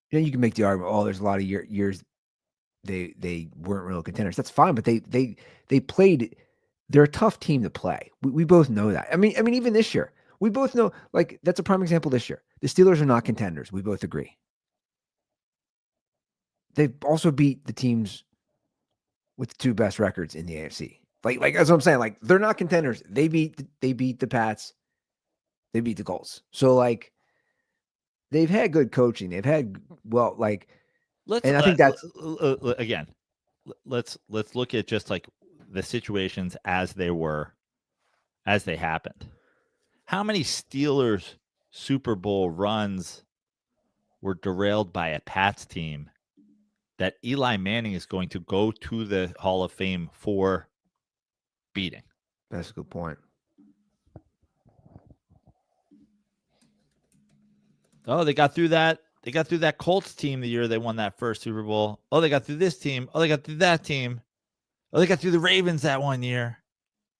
S2: you can make the argument, oh, there's a lot of years they weren't real contenders. That's fine, but they played. They're a tough team to play. We both know that. I mean, even this year, we both know. Like that's a prime example. This year, the Steelers are not contenders. We both agree. They've also beat the teams with the 2 best records in the AFC. Like that's what I'm saying. Like they're not contenders. They beat the Pats. They beat the Colts. So like they've had good coaching. They've had I think that's
S3: again. Let's look at just like the situations as they happened. How many Steelers Super Bowl runs were derailed by a Pats team that Eli Manning is going to go to the Hall of Fame for beating?
S2: That's a good point.
S3: Oh, they got through that. They got through that Colts team the year they won that first Super Bowl. Oh, they got through this team. Oh, they got through that team. Oh, they got through the Ravens that one year.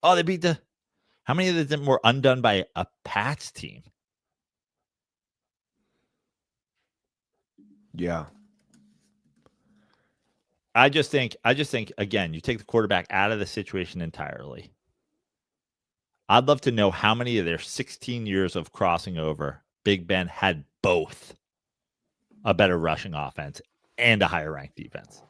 S3: Oh, they beat the... How many of them were undone by a Pats team?
S2: Yeah.
S3: I just think, again, you take the quarterback out of the situation entirely. I'd love to know how many of their 16 years of crossing over, Big Ben had both a better rushing offense and a higher ranked defense.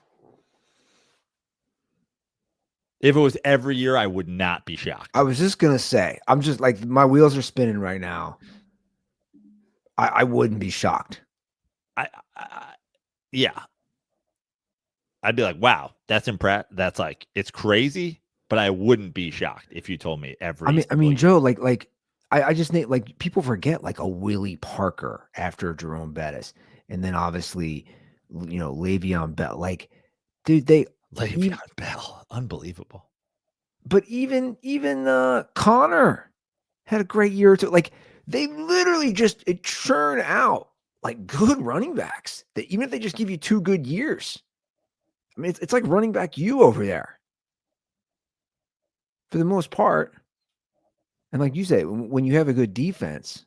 S3: If it was every year, I would not be shocked.
S2: I was just gonna say, I'm just like my wheels are spinning right now. I wouldn't be shocked.
S3: Yeah. I'd be like, wow, that's impressive. That's like, it's crazy, but I wouldn't be shocked if you told me every.
S2: I mean, Joe, I just need, like, people forget like a Willie Parker after Jerome Bettis, and then obviously, Le'Veon Bell. Like, dude,
S3: Le'Veon Bell, unbelievable.
S2: But even Connor had a great year or two. Like, they literally just churn out like good running backs that even if they just give you 2 good years. I mean, it's like running back you over there for the most part. And like you say, when you have a good defense,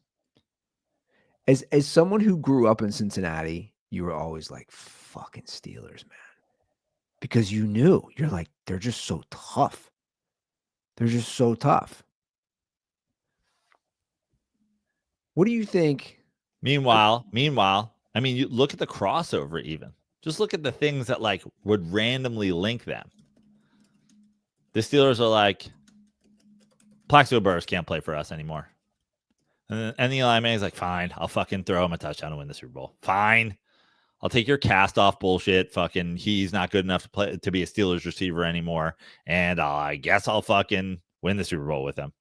S2: as someone who grew up in Cincinnati, you were always like, fucking Steelers, man. Because you're like, they're just so tough. They're just so tough. What do you think?
S3: Meanwhile, I mean, you look at the crossover even. Just look at the things that like would randomly link them. The Steelers are like, Plaxico Burress can't play for us anymore. And Eli Manning's like, fine, I'll fucking throw him a touchdown and win the Super Bowl. Fine. I'll take your cast off bullshit. Fucking, he's not good enough to be a Steelers receiver anymore. And I guess I'll fucking win the Super Bowl with him.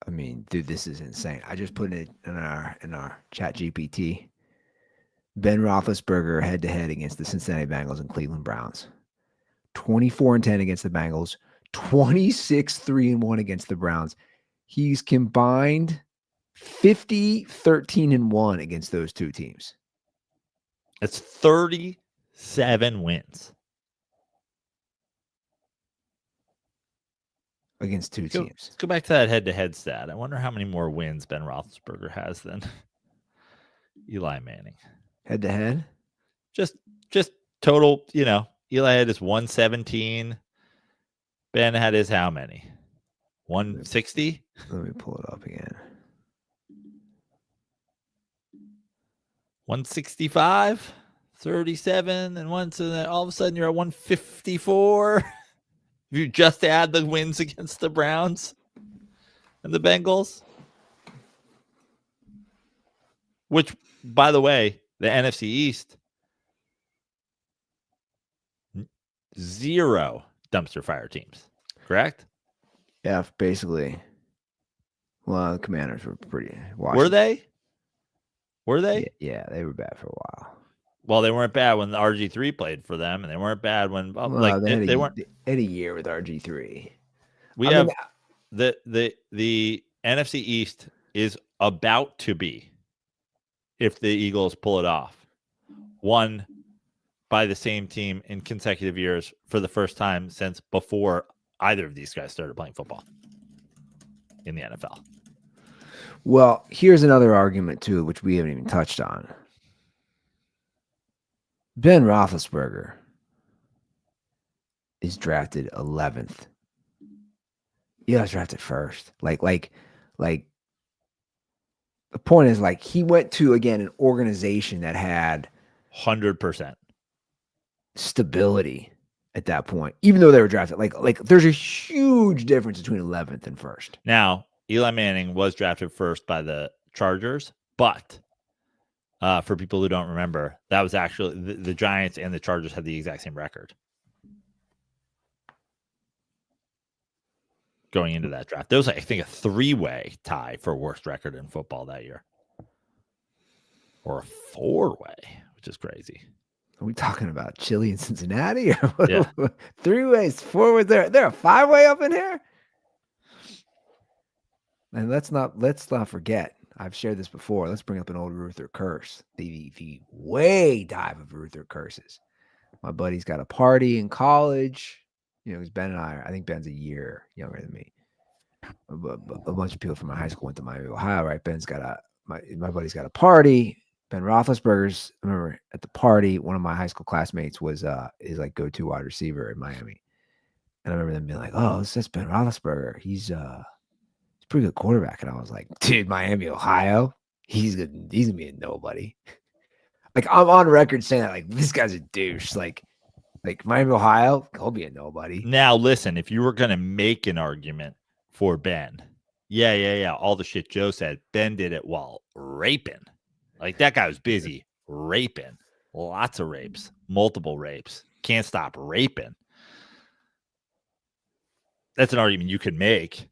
S2: I mean, dude, this is insane. I just put it in our chat GPT. Ben Roethlisberger head-to-head against the Cincinnati Bengals and Cleveland Browns. 24-10 against the Bengals. 26-3-1 against the Browns. He's combined 50-13-1 against those 2 teams.
S3: It's 37 wins.
S2: Against 2 teams.
S3: Let's go back to that head-to-head stat. I wonder how many more wins Ben Roethlisberger has than Eli Manning.
S2: Head-to-head?
S3: Just total, Eli had his 117. Ben had his how many? 160?
S2: Let me pull it up again.
S3: 165, 37, and all of a sudden you're at 154. If you just add the wins against the Browns and the Bengals, which, by the way, the NFC East, 0 dumpster fire teams, correct?
S2: Yeah, basically. Well, the Commanders were pretty.
S3: Were they? Were they?
S2: Yeah, they were bad for a while.
S3: Well, they weren't bad when the RG3 played for them, and they weren't bad when
S2: they
S3: weren't.
S2: they had a year with RG3.
S3: We have the NFC East is about to be, if the Eagles pull it off, won by the same team in consecutive years for the first time since before either of these guys started playing football in the NFL.
S2: Well, here's another argument too, which we haven't even touched on. Ben Roethlisberger is drafted 11th. Eli's drafted first. Like the point is, like, he went to, again, an organization that had
S3: 100%
S2: stability at that point, even though they were drafted. Like there's a huge difference between 11th and first.
S3: Now, Eli Manning was drafted first by the Chargers, but for people who don't remember, that was actually the Giants and the Chargers had the exact same record going into that draft. There was, I think, a 3-way tie for worst record in football that year, or a 4-way, which is crazy.
S2: Are we talking about Chile and Cincinnati? Or
S3: Yeah.
S2: 3 ways, 4 ways. There a 5-way up in here. And let's not forget. I've shared this before. Let's bring up an old Ruther curse. The way dive of Ruther curses. My buddy's got a party in college. Because Ben and I think Ben's a year younger than me. A bunch of people from my high school went to Miami, Ohio, right? Ben's got my buddy's got a party. Ben Roethlisberger's, I remember at the party, one of my high school classmates was is like go-to wide receiver in Miami. And I remember them being like, "Oh, that's Ben Roethlisberger. He's a pretty good quarterback." And I was like, "Dude, Miami, Ohio, he's gonna be a nobody." Like, I'm on record saying that, like, this guy's a douche. Like Miami, Ohio, he'll be a nobody.
S3: Now, listen, if you were going to make an argument for Ben, yeah, all the shit Joe said, Ben did it while raping. Like, that guy was busy raping. Lots of rapes, multiple rapes. Can't stop raping. That's an argument you could make.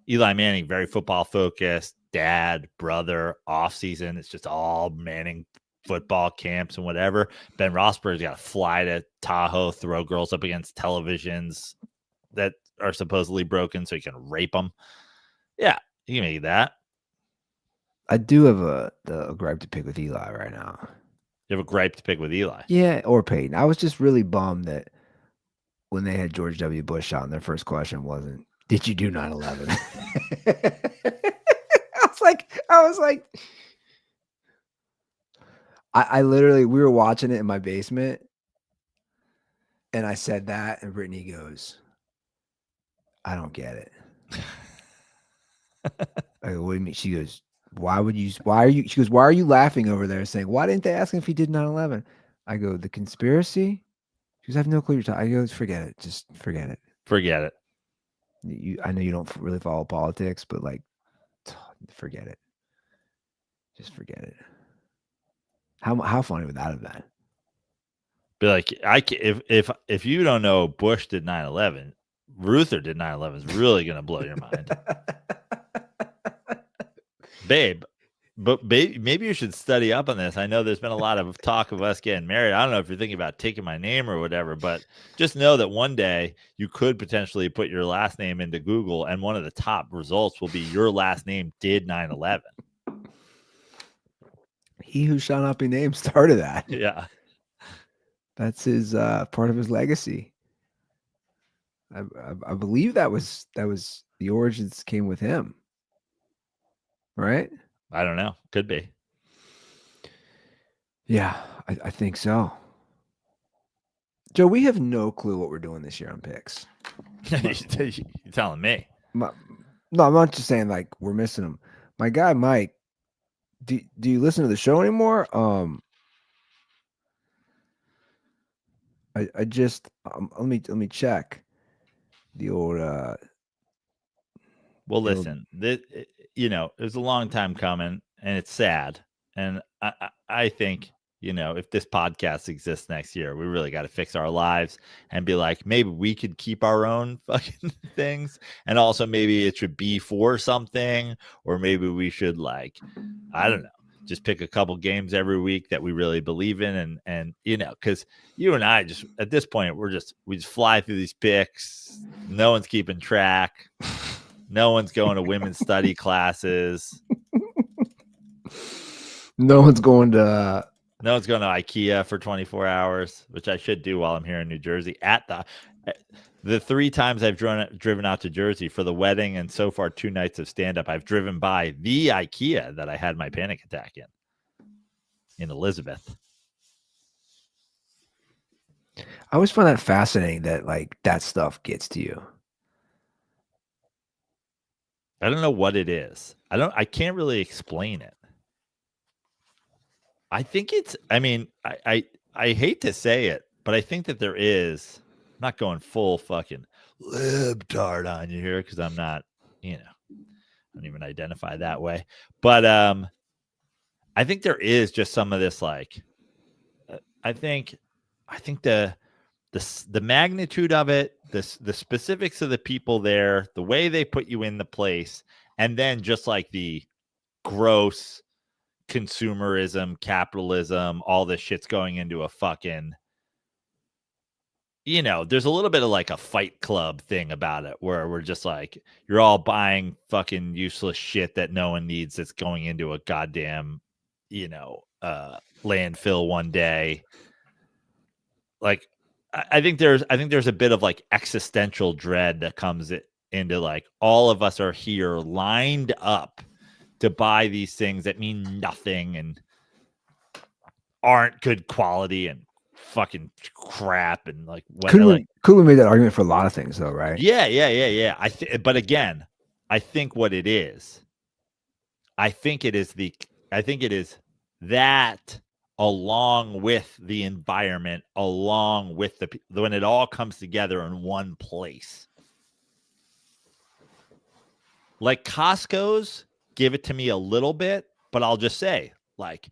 S3: Eli Manning, very football focused, dad, brother, off season. It's just all Manning football camps and whatever. Ben Roethlisberger's got to fly to Tahoe, throw girls up against televisions that are supposedly broken so he can rape them. Yeah, you can make that.
S2: I do have a gripe to pick with Eli right now.
S3: You have a gripe to pick with Eli?
S2: Yeah, or Peyton. I was just really bummed that when they had George W. Bush on, their first question wasn't, "Did you do 9/11?" I was like, I literally, we were watching it in my basement, and I said that, and Brittany goes, "I don't get it." I go, "What do you mean?" She goes, why are you laughing over there saying, "Why didn't they ask him if he did 9/11? I go, "The conspiracy?" She goes, "I have no clue you're talking." I go, "Forget it. Just forget it.
S3: Forget it.
S2: I know you don't really follow politics, but, like, forget it. Just forget it." How funny would that have been?
S3: Be like, if you don't know Bush did 9/11, Ruther did 9/11 is really going to blow your mind. Babe, maybe you should study up on this. I know there's been a lot of talk of us getting married. I don't know if you're thinking about taking my name or whatever, but just know that one day you could potentially put your last name into Google, and one of the top results will be your last name did 9/11.
S2: He who shall not be named started that.
S3: Yeah.
S2: That's his part of his legacy. I believe that was the origins came with him. Right?
S3: I don't know. Could be.
S2: Yeah, I think so. Joe, we have no clue what we're doing this year on picks.
S3: You're telling me.
S2: No, I'm not just saying, like, we're missing him. My guy Mike, do you listen to the show anymore? I just let me check the old.
S3: Well, listen, it was a long time coming, and it's sad. And I think you know, if this podcast exists next year, we really got to fix our lives and be like, maybe we could keep our own fucking things. And also maybe it should be for something, or maybe we should, like, I don't know, just pick a couple games every week that we really believe in. And, you know, cause you and I just, at this point, we just fly through these picks. No one's keeping track. No one's going to women's study classes.
S2: No one's going to
S3: IKEA for 24 hours, which I should do while I'm here in New Jersey. At the 3 times I've driven out to Jersey for the wedding and so far 2 nights of stand-up, I've driven by the IKEA that I had my panic attack in Elizabeth.
S2: I always find that fascinating that, like, that stuff gets to you.
S3: I don't know what it is. I can't really explain it. I think it's, I mean, I hate to say it, but I think that there is, I'm not going full fucking libtard on you here because I'm not, you know, I don't even identify that way. But I think there is just some of this, like, I think the magnitude of it, the specifics of the people there, the way they put you in the place, and then just like the gross consumerism, capitalism, all this shit's going into a fucking, you know, there's a little bit of like a Fight Club thing about it where we're just like, you're all buying fucking useless shit that no one needs that's going into a goddamn, you know, landfill one day. Like, I think there's a bit of like existential dread that comes into, like, all of us are here lined up to buy these things that mean nothing and aren't good quality and fucking crap and like what.
S2: Could we make that argument for a lot of things though, right?
S3: Yeah. But again, I think what it is, I think it is that along with the environment, along with when it all comes together in one place. Like Costco's give it to me a little bit, but I'll just say, like,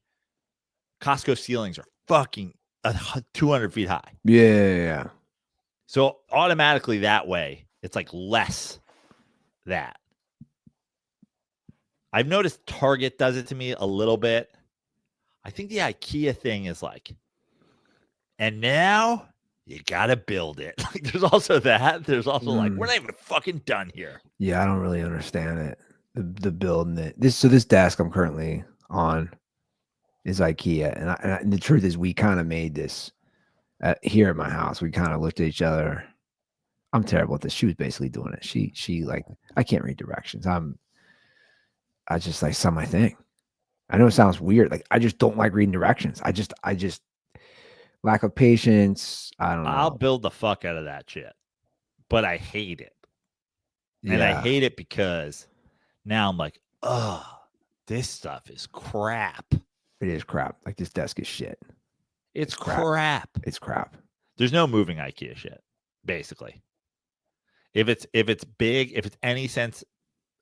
S3: Costco ceilings are fucking 200 feet high.
S2: Yeah.
S3: So automatically that way, it's like less that. I've noticed Target does it to me a little bit. I think the IKEA thing is like, and now you gotta build it. Like, there's also that. There's also like, we're not even fucking done here.
S2: Yeah, I don't really understand it. The building it. This desk I'm currently on is IKEA, and the truth is, we kind of made this here at my house. We kind of looked at each other. I'm terrible at this. She was basically doing it. She like, I can't read directions. I just like, it's not my thing. I know it sounds weird. Like, I just don't like reading directions. I just lack of patience. I don't know.
S3: I'll build the fuck out of that shit, but I hate it.
S2: Yeah.
S3: And I hate it because now I'm like, oh, this stuff is crap.
S2: It is crap. Like, this desk is shit.
S3: It's crap.
S2: It's crap.
S3: There's no moving IKEA shit, basically. If it's big, if it's any sense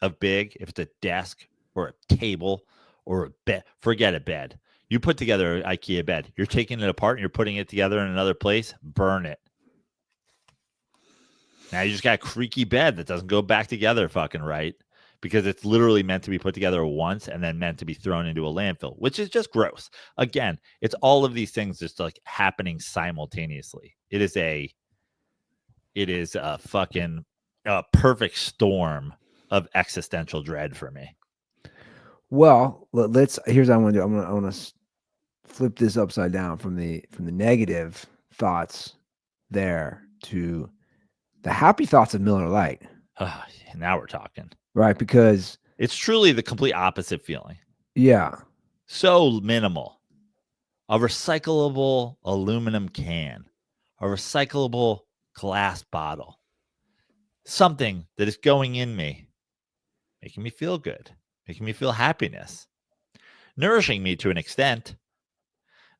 S3: of big, if it's a desk or a table or a bed, forget a bed. You put together an IKEA bed, you're taking it apart and you're putting it together in another place, burn it. Now you just got a creaky bed that doesn't go back together fucking right, because it's literally meant to be put together once and then meant to be thrown into a landfill, which is just gross. Again, it's all of these things just like happening simultaneously. It is a fucking perfect storm of existential dread for me.
S2: Well, here's what I want to do. I want to flip this upside down from the negative thoughts there to the happy thoughts of Miller Lite.
S3: Now we're talking.
S2: Right, because
S3: it's truly the complete opposite feeling.
S2: Yeah.
S3: So minimal. A recyclable aluminum can, a recyclable glass bottle, something that is going in me, making me feel good, making me feel happiness, nourishing me to an extent,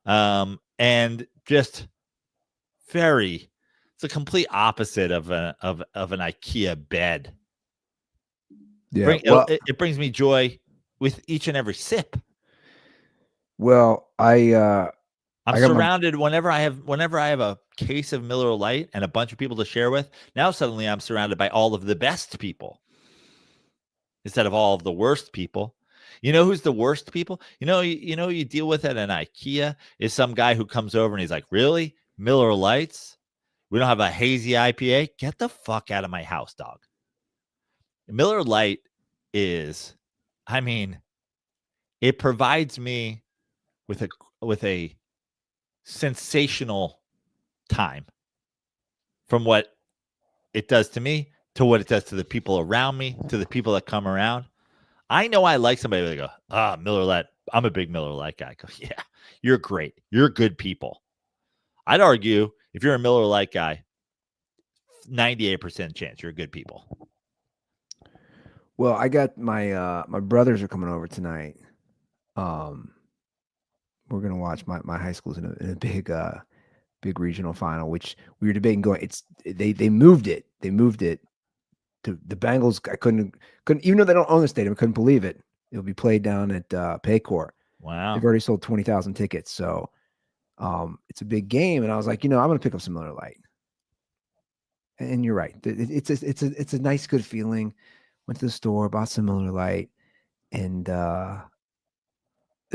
S3: and just it's a complete opposite of an IKEA bed.
S2: Yeah,
S3: it brings me joy with each and every sip.
S2: Well, I
S3: I'm
S2: I got my-
S3: surrounded whenever I have a case of Miller Lite and a bunch of people to share with. Now suddenly I'm surrounded by all of the best people instead of all of the worst people. You know who's the worst people? You deal with at an IKEA is some guy who comes over and he's like, "Really? Miller Lights? We don't have a hazy IPA? Get the fuck out of my house, dog." Miller Lite is, I mean, it provides me with a sensational time from what it does to me to what it does to the people around me, to the people that come around. I know I like somebody. They go, Miller Lite. I'm a big Miller Lite guy. I go, yeah, you're great. You're good people. I'd argue if you're a Miller Lite guy, 98% chance you're good people.
S2: Well, I got my brothers are coming over tonight. We're gonna watch my high school's in a big regional final, which we were debating going. They moved it. They moved it to the Bengals. I couldn't even though they don't own the stadium, I couldn't believe it. It'll be played down at Paycor.
S3: Wow.
S2: They've already sold 20,000 tickets, so it's a big game. And I was like, I'm gonna pick up some Miller Lite. And you're right. It's a nice, good feeling. Went to the store, bought some Miller Lite, and the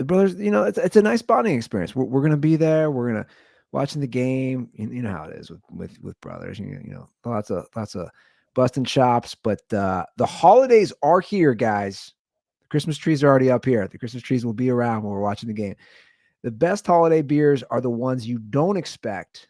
S2: brothers, it's a nice bonding experience. We're gonna be there. We're gonna watching the game. You know how it is with brothers. Lots of busting chops. But the holidays are here, guys. The Christmas trees are already up here. The Christmas trees will be around when we're watching the game. The best holiday beers are the ones you don't expect.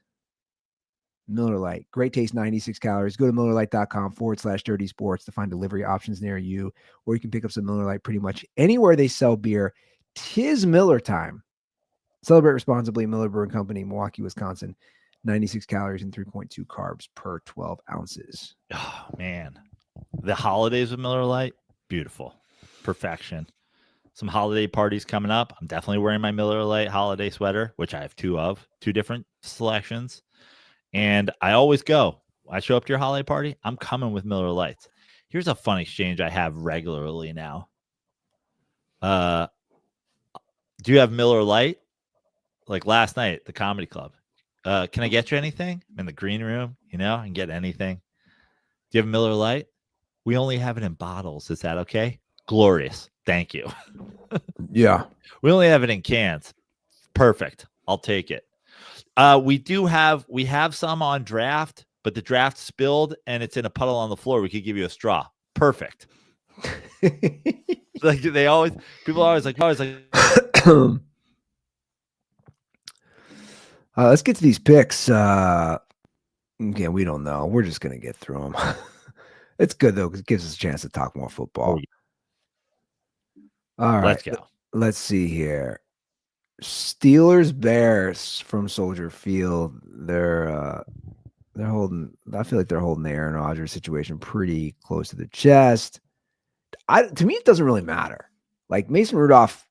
S2: Miller Lite, great taste, 96 calories. Go to MillerLite.com/dirty sports to find delivery options near you, or you can pick up some Miller Lite pretty much anywhere they sell beer. 'Tis Miller time. Celebrate responsibly. Miller Brewing Company, Milwaukee, Wisconsin. 96 calories and 3.2 carbs per 12 ounces.
S3: Oh, man. The holidays with Miller Lite, beautiful. Perfection. Some holiday parties coming up. I'm definitely wearing my Miller Lite holiday sweater, which I have two different selections. And I always go. I show up to your holiday party, I'm coming with Miller Lights. Here's a fun exchange I have regularly now. Do you have Miller Lite? Like last night at the comedy club. Can I get you anything? I'm in the green room, I can get anything. Do you have Miller Lite? We only have it in bottles. Is that okay? Glorious. Thank you.
S2: Yeah.
S3: We only have it in cans. Perfect. I'll take it. We have some on draft, but the draft spilled and it's in a puddle on the floor. We could give you a straw. Perfect. Like people are always like,
S2: let's get to these picks. Again, we don't know. We're just gonna get through them. It's good though because it gives us a chance to talk more football.
S3: Oh, yeah.
S2: All right,
S3: Let's go.
S2: Let's see here. Steelers Bears from Soldier Field. They're holding. I feel like they're holding the Aaron Rodgers situation pretty close to the chest. To me, it doesn't really matter. Like Mason Rudolph,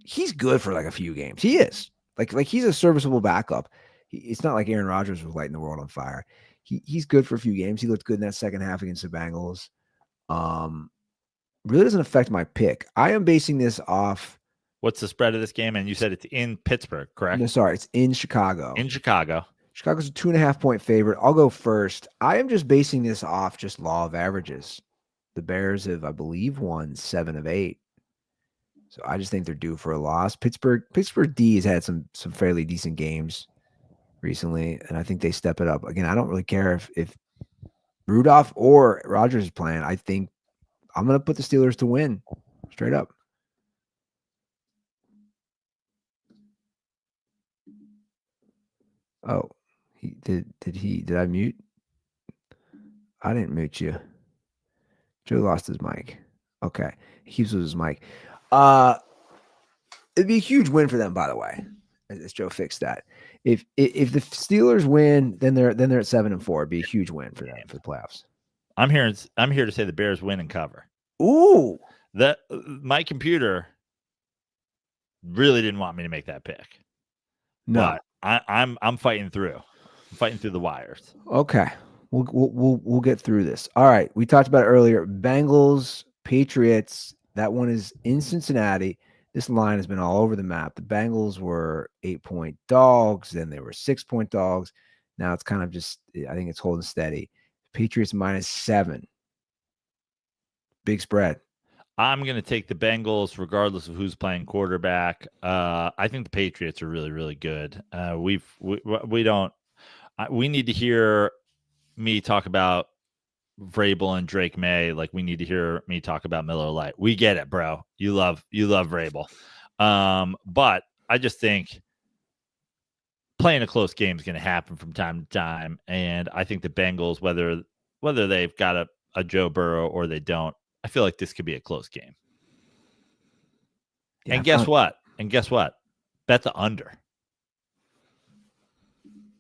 S2: he's good for like a few games. He is like he's a serviceable backup. It's not like Aaron Rodgers was lighting the world on fire. He's good for a few games. He looked good in that second half against the Bengals. Really doesn't affect my pick. I am basing this off.
S3: What's the spread of this game? And you said it's in Pittsburgh, correct?
S2: No, sorry, it's in Chicago.
S3: In Chicago.
S2: Chicago's a 2.5-point favorite. I'll go first. I am just basing this off just law of averages. The Bears have, I believe, won 7 of 8. So I just think they're due for a loss. Pittsburgh D has had some fairly decent games recently, and I think they step it up. Again, I don't really care if Rudolph or Rodgers is playing. I think I'm going to put the Steelers to win straight up. Oh, did I mute? I didn't mute you. Joe lost his mic. Okay. He keeps with his mic. It'd be a huge win for them, by the way. As Joe fixed that. If the Steelers win, then they're at 7-4. It'd be a huge win for them for the playoffs.
S3: I'm here to say the Bears win and cover.
S2: Ooh.
S3: My computer really didn't want me to make that pick.
S2: No.
S3: But I'm fighting through. I'm fighting through the wires.
S2: Okay. We'll get through this. All right. We talked about it earlier. Bengals, Patriots. That one is in Cincinnati. This line has been all over the map. The Bengals were 8-point dogs, then they were 6-point dogs. Now it's kind of just, I think it's holding steady. Patriots -7. Big spread.
S3: I'm going to take the Bengals regardless of who's playing quarterback. I think the Patriots are really, really good. We need to hear me talk about Vrabel and Drake May like we need to hear me talk about Miller Lite. We get it, bro. You love Vrabel. But I just think playing a close game is going to happen from time to time. And I think the Bengals, whether they've got a Joe Burrow or they don't, I feel like this could be a close game. Yeah, and guess what? Bet the under.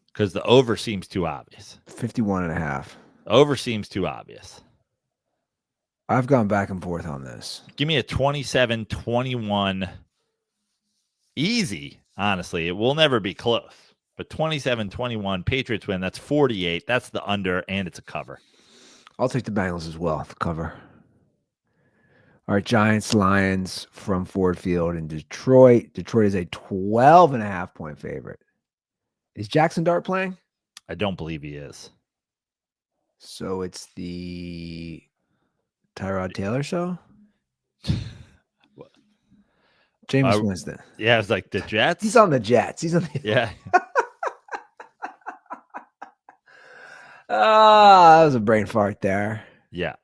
S3: Because the over seems too obvious.
S2: 51.5.
S3: Over seems too obvious.
S2: I've gone back and forth on this.
S3: Give me a 27-21. Easy, honestly. It will never be close. But 27-21, Patriots win. That's 48. That's the under, and it's a cover.
S2: I'll take the Bengals as well, the cover. All right, Giants, Lions from Ford Field in Detroit. Detroit is a 12.5-point favorite. Is Jackson Dart playing?
S3: I don't believe he is.
S2: So it's the Tyrod Taylor show? Jameis Winston.
S3: Yeah, it's like the Jets.
S2: He's on the Jets. He's on the
S3: Yeah.
S2: That was a brain fart there.
S3: Yeah.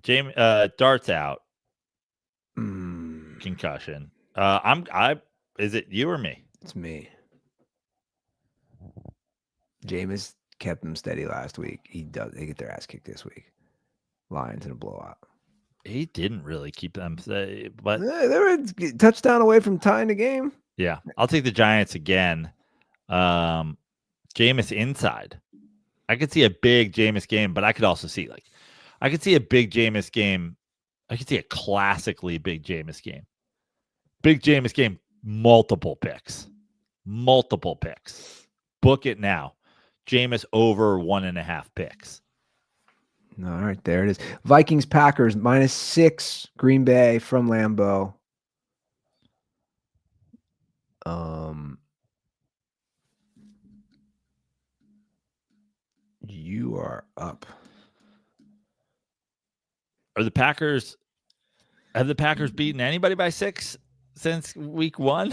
S3: Dart's out. Concussion. Is it you or me?
S2: It's me. Jameis kept them steady last week. They get their ass kicked this week. Lions in a blowout.
S3: He didn't really keep them steady, but
S2: they were a touchdown away from tying the game.
S3: Yeah. I'll take the Giants again. Jameis inside. I could see a big Jameis game, but I could also see I could see a big Jameis game. I could see a classically big Jameis game. Big Jameis game, multiple picks. Book it now. Jameis over 1.5 picks.
S2: All right, there it is. Vikings, Packers, -6. Green Bay from Lambeau. You are up.
S3: Have the Packers beaten anybody by 6 since week 1?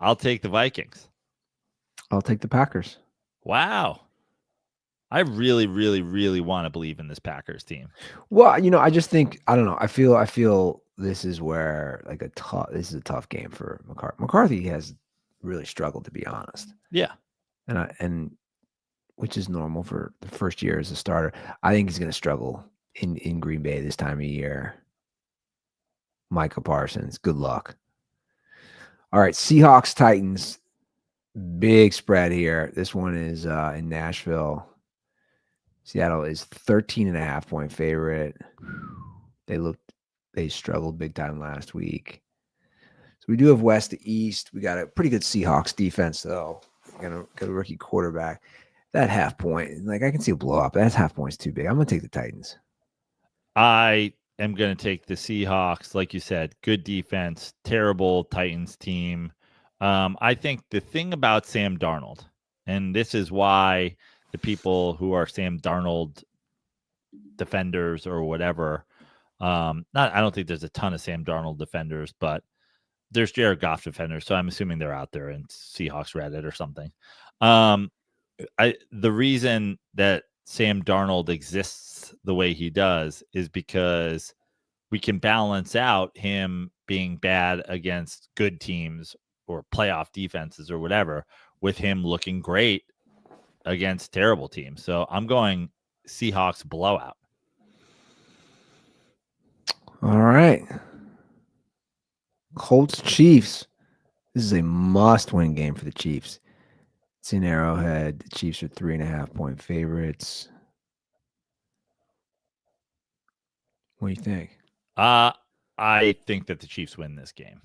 S3: I'll take the Vikings.
S2: I'll take the Packers.
S3: Wow. I really, really, really want to believe in this Packers team.
S2: Well, I just think, I don't know. I feel this is where this is a tough game for McCarthy. McCarthy has really struggled, to be honest.
S3: Yeah.
S2: And which is normal for the first year as a starter. I think he's going to struggle in Green Bay this time of year. Micah Parsons, good luck. All right, Seahawks, Titans, big spread here. This one is in Nashville. Seattle is 13.5-point favorite. They struggled big time last week. So we do have west to east. We got a pretty good Seahawks defense, though. We're gonna get a rookie quarterback. That half point, I can see a blow up. That half point's too big. I'm gonna take the Titans.
S3: I am gonna take the Seahawks. Like you said, good defense, terrible Titans team. I think the thing about Sam Darnold, and this is why the people who are Sam Darnold defenders or whatever, I don't think there's a ton of Sam Darnold defenders, but there's Jared Goff defenders, so I'm assuming they're out there in Seahawks Reddit or something. The reason that Sam Darnold exists the way he does is because we can balance out him being bad against good teams or playoff defenses or whatever with him looking great against terrible teams. So I'm going Seahawks blowout.
S2: All right. Colts, Chiefs. This is a must-win game for the Chiefs. It's in Arrowhead. The Chiefs are 3.5-point favorites. What do you think?
S3: I think that the Chiefs win this game,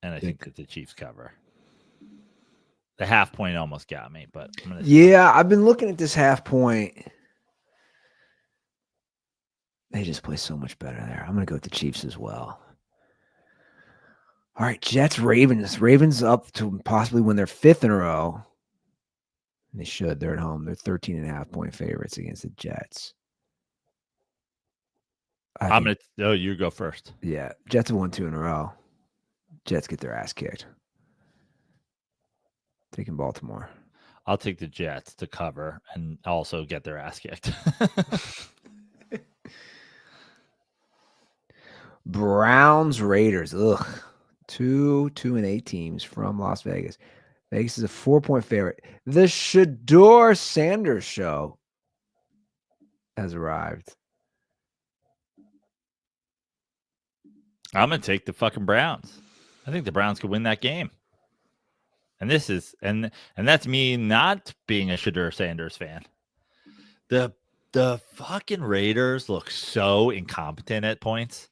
S3: and I think that the Chiefs cover. The half point almost got me, but
S2: I've been looking at this half point. They just play so much better there. I'm going to go with the Chiefs as well. All right, Jets, Ravens. Ravens up to possibly win their 5th in a row. And they should. They're at home. They're 13.5-point favorites against the Jets.
S3: You go first.
S2: Yeah, Jets have won 2 in a row. Jets get their ass kicked. Taking Baltimore.
S3: I'll take the Jets to cover and also get their ass kicked.
S2: Browns, Raiders. Ugh. 2-8 teams from Las Vegas. Vegas is a 4-point favorite. The Shador Sanders show has arrived.
S3: I'm gonna take the fucking Browns. I think the Browns could win that game. And this is and that's me not being a Shador Sanders fan. The fucking Raiders look so incompetent at points.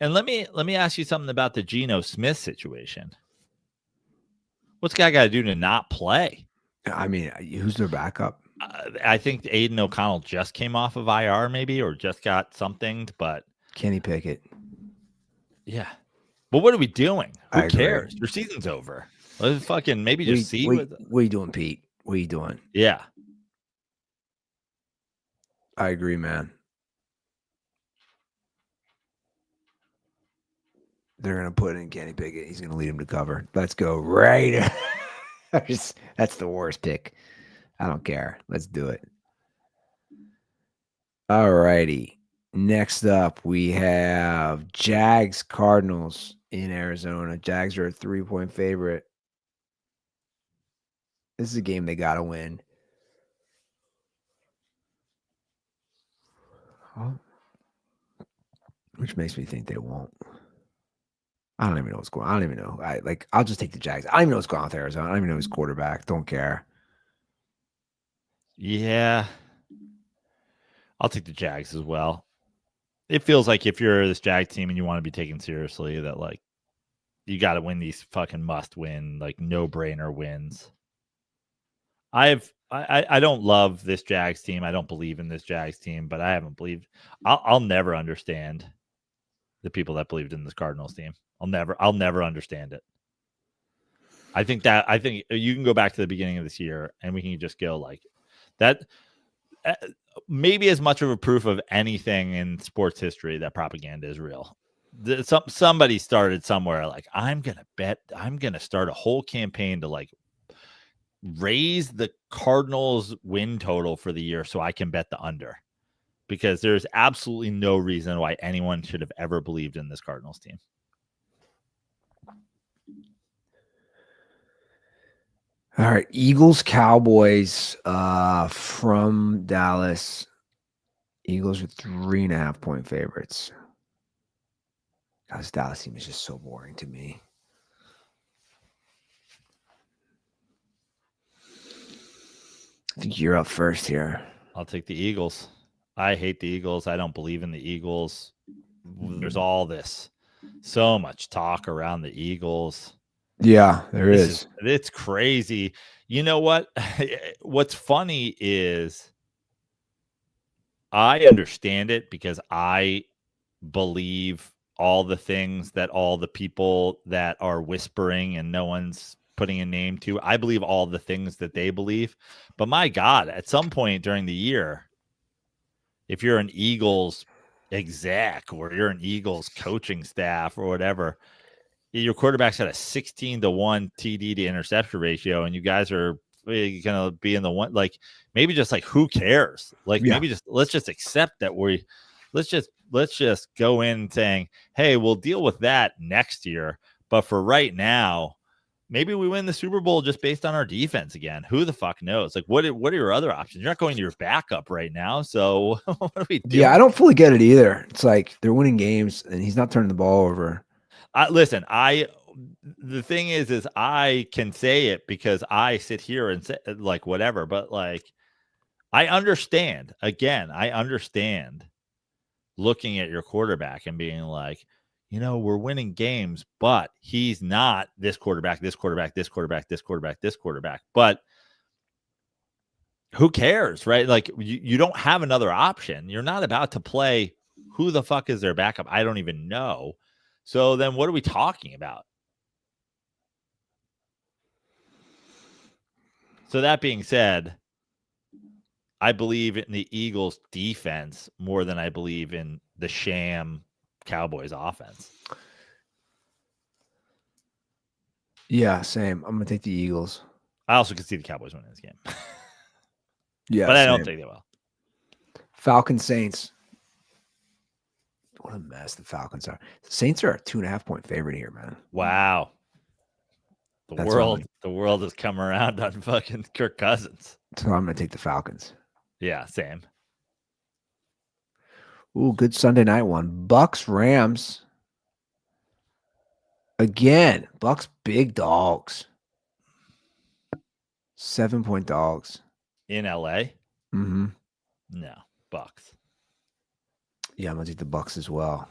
S3: And let me ask you something about the Geno Smith situation. What's guy got to do to not play?
S2: I mean, who's their backup?
S3: I think Aiden O'Connell just came off of IR, maybe, or just got something. But
S2: Kenny Pickett.
S3: Yeah. But what are we doing? Who
S2: I agree.
S3: cares? Your season's over. Let's fucking maybe just see.
S2: What are you doing, Pete? What are you doing?
S3: Yeah.
S2: I agree, man. They're going to put in Kenny Pickett. He's going to lead him to cover. Let's go, Raiders. That's the worst pick. I don't care. Let's do it. All righty. Next up, we have Jags Cardinals in Arizona. Jags are a 3-point favorite. This is a game they got to win. Oh. Which makes me think they won't. I don't even know what's going on. I don't even know. I'll just take the Jags. I don't even know what's going on with Arizona. I don't even know who's quarterback. Don't care.
S3: Yeah. I'll take the Jags as well. It feels like if you're this Jags team and you want to be taken seriously, that like you got to win these fucking must win, like no brainer wins. I don't love this Jags team. I don't believe in this Jags team, but I haven't believed. I'll never understand the people that believed in this Cardinals team. I'll never understand it. I think you can go back to the beginning of this year and we can just go like that. Maybe as much of a proof of anything in sports history that propaganda is real. Somebody started somewhere like, I'm going to start a whole campaign to like raise the Cardinals win total for the year so I can bet the under, because there's absolutely no reason why anyone should have ever believed in this Cardinals team.
S2: All right, Eagles, Cowboys from Dallas. Eagles are 3.5-point favorites. God, this Dallas team is just so boring to me. I think you're up first here.
S3: I'll take the Eagles. I hate the Eagles. I don't believe in the Eagles. There's all this, so much talk around the Eagles.
S2: Yeah, there is.
S3: It's crazy. You know what? What's funny is I understand it because I believe all the things that all the people that are whispering and no one's putting a name to. I believe all the things that they believe. But my God, at some point during the year, if you're an Eagles exec or you're an Eagles coaching staff or whatever, your quarterback's got a 16-1 TD to interception ratio, and you guys are going to be in the one. Like, maybe just like, who cares? Like, maybe just let's just accept that let's just go in saying, hey, we'll deal with that next year. But for right now, maybe we win the Super Bowl just based on our defense again. Who the fuck knows? Like, what are your other options? You're not going to your backup right now. So what are we doing?
S2: Yeah, I don't fully get it either. It's like they're winning games and he's not turning the ball over.
S3: Listen, the thing is I can say it because I sit here and say like whatever, but like I understand looking at your quarterback and being like, we're winning games, but he's not this quarterback. But who cares, right? Like you don't have another option. You're not about to play. Who the fuck is their backup? I don't even know. So then what are we talking about? So that being said, I believe in the Eagles defense more than I believe in the sham Cowboys offense.
S2: Yeah, same. I'm gonna take the Eagles.
S3: I also can see the Cowboys winning this game.
S2: Yeah,
S3: but I don't
S2: same.
S3: think they will.
S2: Falcons Saints. What a mess the Falcons are. The Saints are a 2.5-point favorite here, man.
S3: Wow.
S2: That's
S3: The world has come around on fucking Kirk Cousins.
S2: So I'm gonna take the Falcons.
S3: Yeah, same.
S2: Ooh, good Sunday night one. Bucks Rams. Again, Bucks big dogs. 7-point dogs.
S3: In LA?
S2: Mm-hmm.
S3: No, Bucks.
S2: Yeah, I'm gonna take the Bucks as well.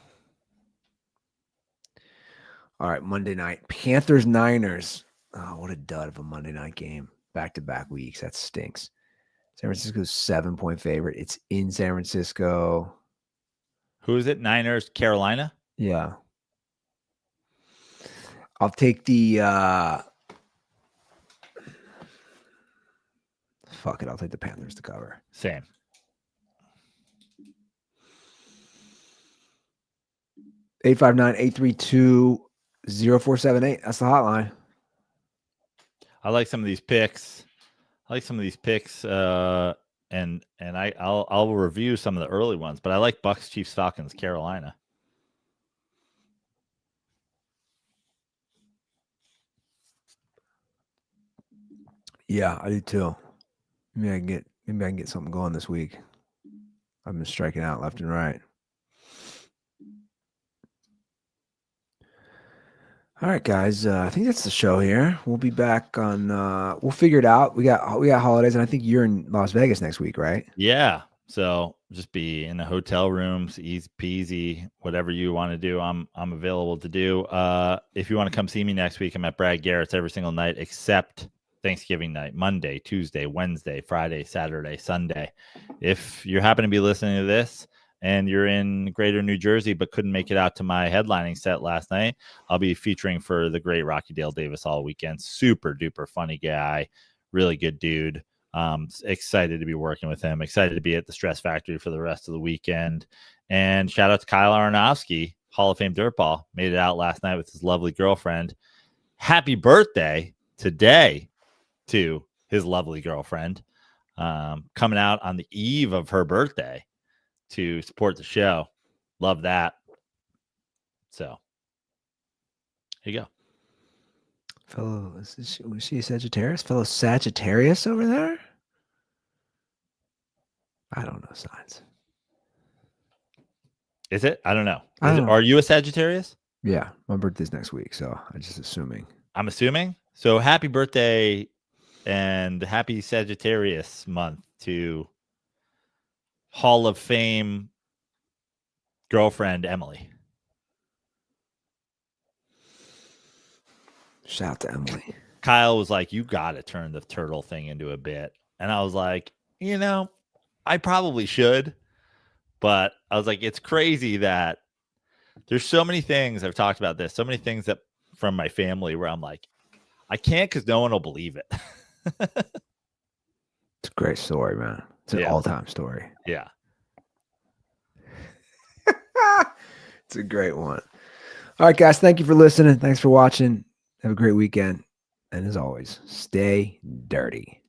S2: All right, Monday night. Panthers Niners. Oh, what a dud of a Monday night game. Back-to-back weeks. That stinks. San Francisco's 7-point favorite. It's in San Francisco.
S3: Who is it? Niners, Carolina?
S2: Yeah. I'll take the fuck it. I'll take the Panthers to cover.
S3: Same.
S2: Eight 859-832-0478. That's the hotline.
S3: I like some of these picks. And I'll review some of the early ones, but I like Bucks, Chiefs, Falcons, Carolina.
S2: Yeah, I do too. Maybe I can get something going this week. I've been striking out left and right. All right, guys. I think that's the show here. We'll be back on. We'll figure it out. We got holidays, and I think you're in Las Vegas next week, right?
S3: Yeah. So just be in the hotel rooms, easy peasy, whatever you want to do. I'm available to do. If you want to come see me next week, I'm at Brad Garrett's every single night except Thanksgiving night, Monday, Tuesday, Wednesday, Friday, Saturday, Sunday. If you happen to be listening to this and you're in Greater New Jersey but couldn't make it out to my headlining set last night, I'll be featuring for the great Rocky Dale Davis all weekend. Super duper funny guy, really good dude. Excited to be working with him. Excited to be at the Stress Factory for the rest of the weekend. And shout out to Kyle Aronofsky, Hall of Fame dirtball. Made it out last night with his lovely girlfriend. Happy birthday today to his lovely girlfriend. Coming out on the eve of her birthday to support the show. Love that. So here you go.
S2: Fellow, was she a Sagittarius? Fellow Sagittarius over there? I don't know signs.
S3: Is it? I don't know.
S2: Know.
S3: Are you a Sagittarius?
S2: Yeah, my birthday's next week, so I'm just assuming.
S3: I'm assuming. So happy birthday and happy Sagittarius month to Hall of Fame girlfriend Emily.
S2: Shout out to Emily.
S3: Kyle was like, you got to turn the turtle thing into a bit. And I was like, I probably should. But I was like, it's crazy that there's so many things, I've talked about this, so many things that from my family where I'm like, I can't because no one will believe it.
S2: It's a great story, man. It's an all-time story.
S3: Yeah.
S2: It's a great one. All right, guys. Thank you for listening. Thanks for watching. Have a great weekend. And as always, stay dirty.